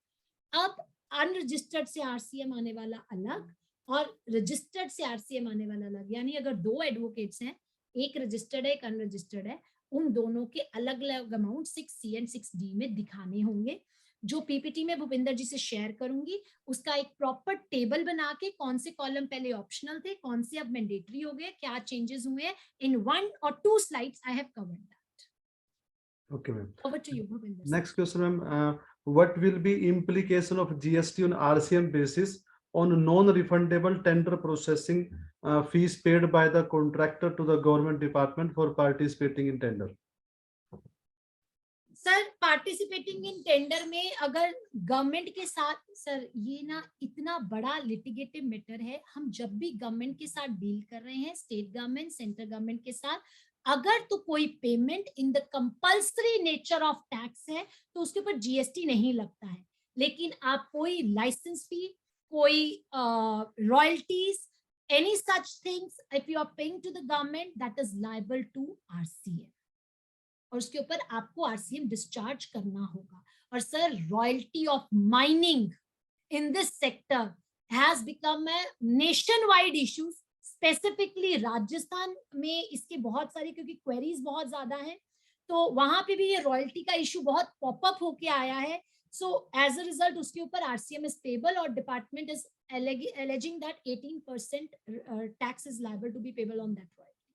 अब अनरजिस्टर्ड से RCM आने वाला अलग और रजिस्टर्ड से RCM आने वाला अलग, यानी अगर 2 एडवोकेट्स हैं, एक रजिस्टर्ड है एक अनरजिस्टर्ड है, उन दोनों के अलग अलग अमाउंट 6C एंड 6D में दिखाने होंगे, जो पीपीटी में भूपिंदर जी से शेयर करूंगी. उसका एक प्रॉपर टेबल बना के कौन से कॉलम पहले ऑप्शनल थे, कौन से अब मैंडेटरी हो गए, क्या चेंजेस हुए हैं, इन 1 or 2 slides I have covered that. Okay ma'am. Over to you Bhupinder. Next question ma'am, what will be implication of GST on RCM basis on non-refundable tender processing fees paid by the contractor to the government department for participating in tender? Sir participating in tender में अगर government के साथ, sir ये ना इतना बड़ा लिटिगेटिव matter है, हम जब भी गवर्नमेंट के साथ डील कर रहे हैं, स्टेट गवर्नमेंट, सेंट्रल गवर्नमेंट के साथ, अगर तो कोई payment in the compulsory nature of tax है तो उसके ऊपर जीएसटी नहीं लगता है, लेकिन आप कोई लाइसेंस फी, कोई royalties, any such things if you are paying to the government, that is liable to RCM, और उसके ऊपर आपको RCM डिस्चार्ज करना होगा। और sir royalty of mining in this sector has become a nation wide issue, specifically Rajasthan में इसके बहुत सारे, क्योंकि क्वेरीज बहुत ज्यादा हैं, तो वहां पे भी ये रॉयल्टी का इशू बहुत पॉपअप होके आया है। So as a result उसके ऊपर RCM is payable और department is alleging that 18% tax is liable to be payable on that royalty.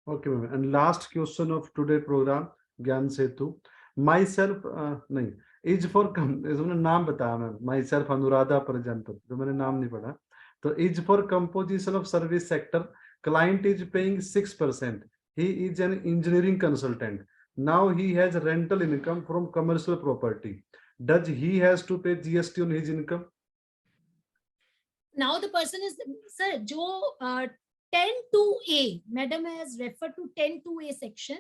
Okay, ma'am. And last question of today program, ज्ञान सेतु. Myself नहीं, is for इसमें नाम बताया ma'am, myself Anuradha Prajapati, तो मैंने नाम नहीं पढ़ा. तो is for composition of service sector, client is paying 6%. He is an engineering consultant. Now he has rental income from commercial property. Does he has to pay GST on his income? Now the person is, sir, जो 10(2)(a, madam has referred to 10(2)(a section,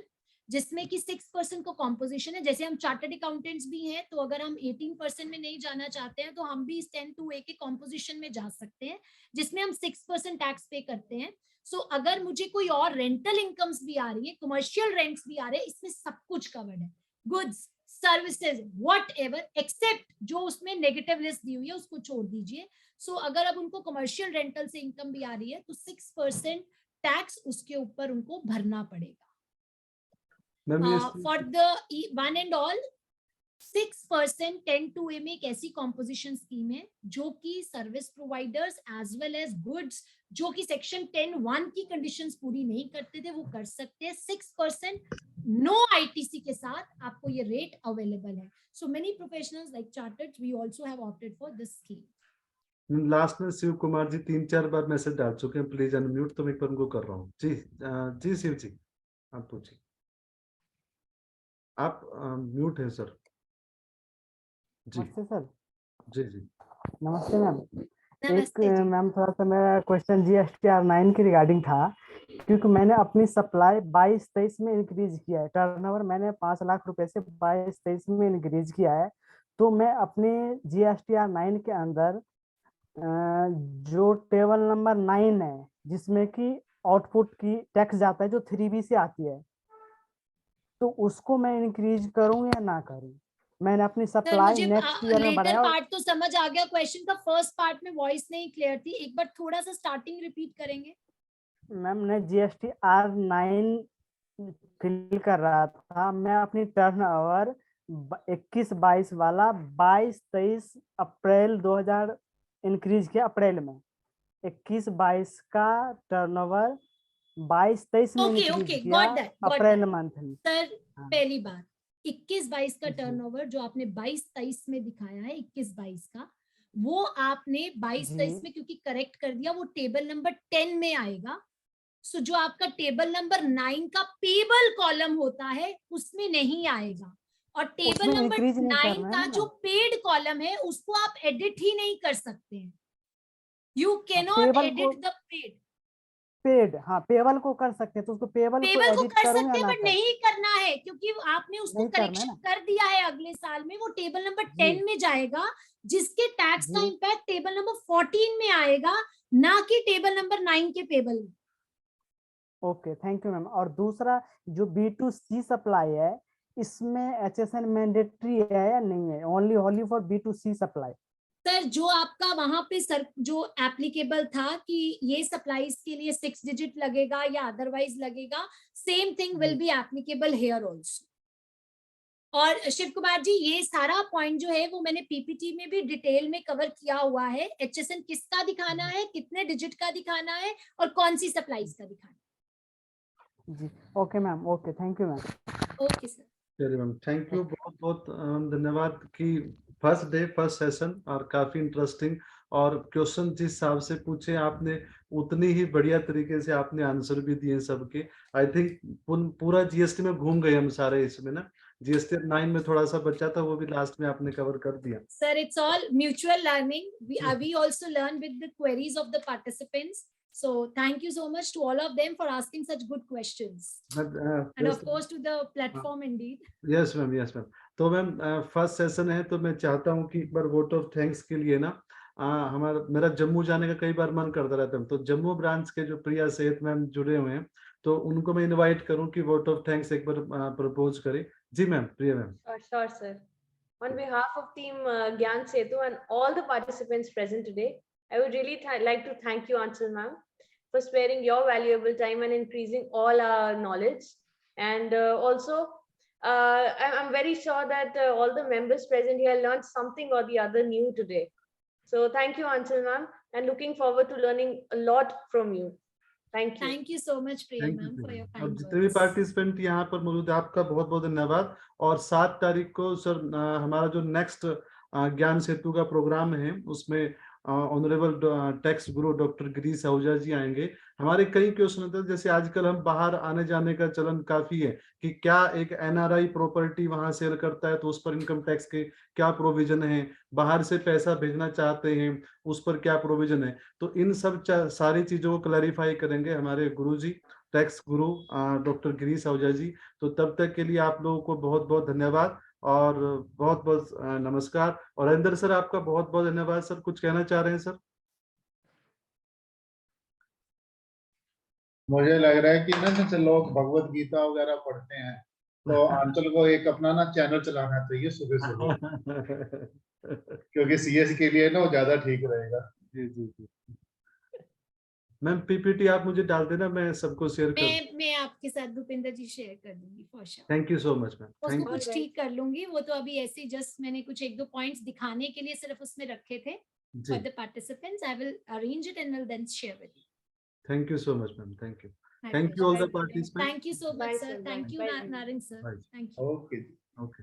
जिसमें कि 6% को composition है। जैसे हम chartered accountants भी हैं, तो अगर हम 18% में नहीं जाना चाहते हैं तो हम भी इस 10(2)(a के कॉम्पोजिशन में जा सकते हैं, जिसमें हम 6% टैक्स पे करते हैं। सो अगर मुझे कोई और रेंटल इनकम्स भी आ रही है, कमर्शियल रेंट्स भी आ रहे हैं, इसमें सब कुछ कवर्ड है, गुड्स, सर्विसेज, व्हाटएवर, एक्सेप्ट जो उसमें नेगेटिव लिस्ट दी हुई है उसको छोड़ दीजिए। सो अगर अब उनको कमर्शियल रेंटल से इनकम भी आ रही है तो 6% टैक्स उसके ऊपर उनको भरना पड़ेगा। For the one and all 6% 10(2)(a में एक ऐसी कॉम्पोजिशन स्कीम है जो कि service providers as well as goods जो कि सेक्शन 10(1) की कंडीशंस पूरी नहीं करते थे वो कर सकते हैं। 6% नो आईटीसी के साथ आपको ये रेट अवेलेबल है। So many professionals like chartered we also have opted for this scheme. Last में शिव कुमार जी 3-4 बार मैसेज डाल चुके हैं, प्लीज अनम्यूट, तो मैं एक बार उनको कर रहा हूँ। जी शिव जी आप पूछिए, आप म्यूट है सर। जी नमस्ते सर। जी जी नमस्ते मैम। नमस्ते एक जी। मैम थोड़ा सा मेरा क्वेश्चन GSTR 9 के रिगार्डिंग था, क्योंकि मैंने अपनी सप्लाई 22-23 में इंक्रीज किया है, टर्नओवर मैंने 5 लाख रुपए से 22-23 में इंक्रीज किया है, तो मैं अपने GSTR 9 के अंदर जो टेबल नंबर 9 है जिसमें कि आउटपुट की टैक्स जाता है जो 3B से आती है, तो उसको मैं इंक्रीज करूं या ना करूं? मैंने अपनी सप्लाई नेक्स्ट ईयर में बढ़ाया। पार्ट तो समझ आ गया, क्वेश्चन का फर्स्ट पार्ट में वॉइस नहीं क्लियर थी, एक बार थोड़ा सा स्टार्टिंग रिपीट करेंगे? मैम मैं GSTR 9 फिल कर रहा था, मैं अपनी टर्नओवर 21-22 वाला 22-23 अप्रैल 2000 इंक्रीज किया, अप्रैल में 21-22 का टर्नओवर 22-23 में इंक्रीज किया अप्रैल मंथ में। सर पहली बात 21-22 का टर्नओवर जो आपने 22-23 में दिखाया है, 21-22 का, वो आपने 22-23 में क्योंकि करेक्ट कर दिया, वो टेबल नंबर 10 में आएगा। सो जो आपका टेबल नंबर 9 का पेबल कॉलम होता है उसमें नहीं आएगा, और टेबल नंबर 9 का जो पेड कॉलम है उसको आप एडिट ही नहीं कर सकते हैं। You can not edit the paid. हाँ पेबल को कर सकते हैं, तो उसको पेबल को एडिट कर करूं सकते हैं, या ना बट नहीं करना है क्योंकि आपने उसको करेक्शन कर दिया है। अगले साल में वो टेबल नंबर 10 में जाएगा, जिसके टैक्स का इंपैक्ट टेबल नंबर 14 में आएगा, ना कि टेबल नंबर 9 के पेबल में। Okay thank you ma'am. और दूसरा जो B2C सप्लाई है, इसमें HSN मैंडेटरी है या नहीं है? Only for B2C supply. Sir जो आपका वहां पे सर जो एप्लीकेबल था कि ये सप्लाईज के लिए 6 डिजिट लगेगा या अदरवाइज लगेगा, same thing will be applicable here also. और शिव कुमार जी ये सारा पॉइंट जो है वो मैंने पीपीटी में भी डिटेल में कवर किया हुआ है। HSN किसका दिखाना है, कितने डिजिट का दिखाना है और कौन सी सप्लाईज का दिखाना है। जी okay ma'am, okay thank you ma'am. Okay sir. चलिए मैम, थैंक यू, बहुत बहुत धन्यवाद कि फर्स्ट डे फर्स्ट सेशन और काफी इंटरेस्टिंग, और क्वेश्चन जिस हिसाब से पूछे आपने उतनी ही बढ़िया तरीके से आपने आंसर भी दिए सबके। आई थिंक पूरा जीएसटी में घूम गए हम सारे इसमें ना, GSTR 9 में थोड़ा सा बचा था, वो भी लास्ट में आपने कवर कर दिया। Sir, it's all mutual learning. We also learn with the queries of the participants. So thank you so much to all of them for asking such good questions. And of course to the platform indeed. Yes ma'am, yes ma'am. तो ma'am first session है, तो मैं चाहता हूँ कि एक बार vote of thanks के लिए ना मेरा जम्मू जाने का कई बार मन करता रहता है, तो जम्मू ब्रांच के जो प्रिया सेठ मैम जुड़े हुए हैं, तो उनको मैं इनवाइट करूं कि वोट ऑफ थैंक्स एक बार प्रपोज करें। जी ma'am, Priya ma'am. Sure, sir. On behalf of team Gyan Setu and all the participants present today, I would really like to thank you, Anchal ma'am, for sparing your valuable time and increasing all our knowledge. And also, I'm very sure that all the members present here learned something or the other new today. So thank you, Anchal ma'am, and looking forward to learning a lot from you. Thank you. Thank you so much, Priya thank you ma'am, for your और kind जितने भी words. Participant यहाँ पर मौजूद है, आपका बहुत बहुत धन्यवाद। और 7 तारीख को सर हमारा जो नेक्स्ट ज्ञान सेतु का प्रोग्राम है, उसमें ऑनरेबल टैक्स गुरु डॉक्टर गिरीश आहूजा जी आएंगे। हमारे कई क्वेश्चन होते हैं, जैसे आजकल हम बाहर आने जाने का चलन काफी है कि क्या एक NRI प्रॉपर्टी वहां सेल करता है तो उस पर इनकम टैक्स के क्या प्रोविजन है, बाहर से पैसा भेजना चाहते हैं उस पर क्या प्रोविजन है। तो इन सब सारी चीजों को क्लैरिफाई करेंगे हमारे गुरुजी, टैक्स गुरु डॉक्टर गिरीश आहूजा जी। तो तब तक के लिए आप लोगों को बहुत बहुत धन्यवाद और बहुत बहुत नमस्कार। और अंदर सर, आपका बहुत बहुत धन्यवाद सर। कुछ कहना चाह रहे हैं सर? मुझे लग रहा है कि ना जैसे लोग भगवत गीता वगैरह पढ़ते हैं, तो आंचल को एक अपना ना चैनल चलाना चाहिए सुबह सुबह, क्योंकि CS के लिए ना वो ज्यादा ठीक रहेगा। जी जी जी मैम, PPT आप मुझे डाल देना, मैं सबको शेयर कर। मैं आपके साथ भूपेंद्र जी शेयर कर दूंगी for sure. Thank you so much ma'am, उसको थैंक कुछ Alright. ठीक कर लूंगी, वो तो अभी ऐसे जस्ट मैंने कुछ 1-2 पॉइंट्स दिखाने के लिए सिर्फ उसमें रखे थे you for G. The participants. I will arrange it and will then share with you. Thank you so much ma'am, thank you. My thank you all the pleasure. Participants. Thank you so much, Bye, sir. sir. Thank you, Bye. Naren sir. Bye. Thank you. Okay. Okay.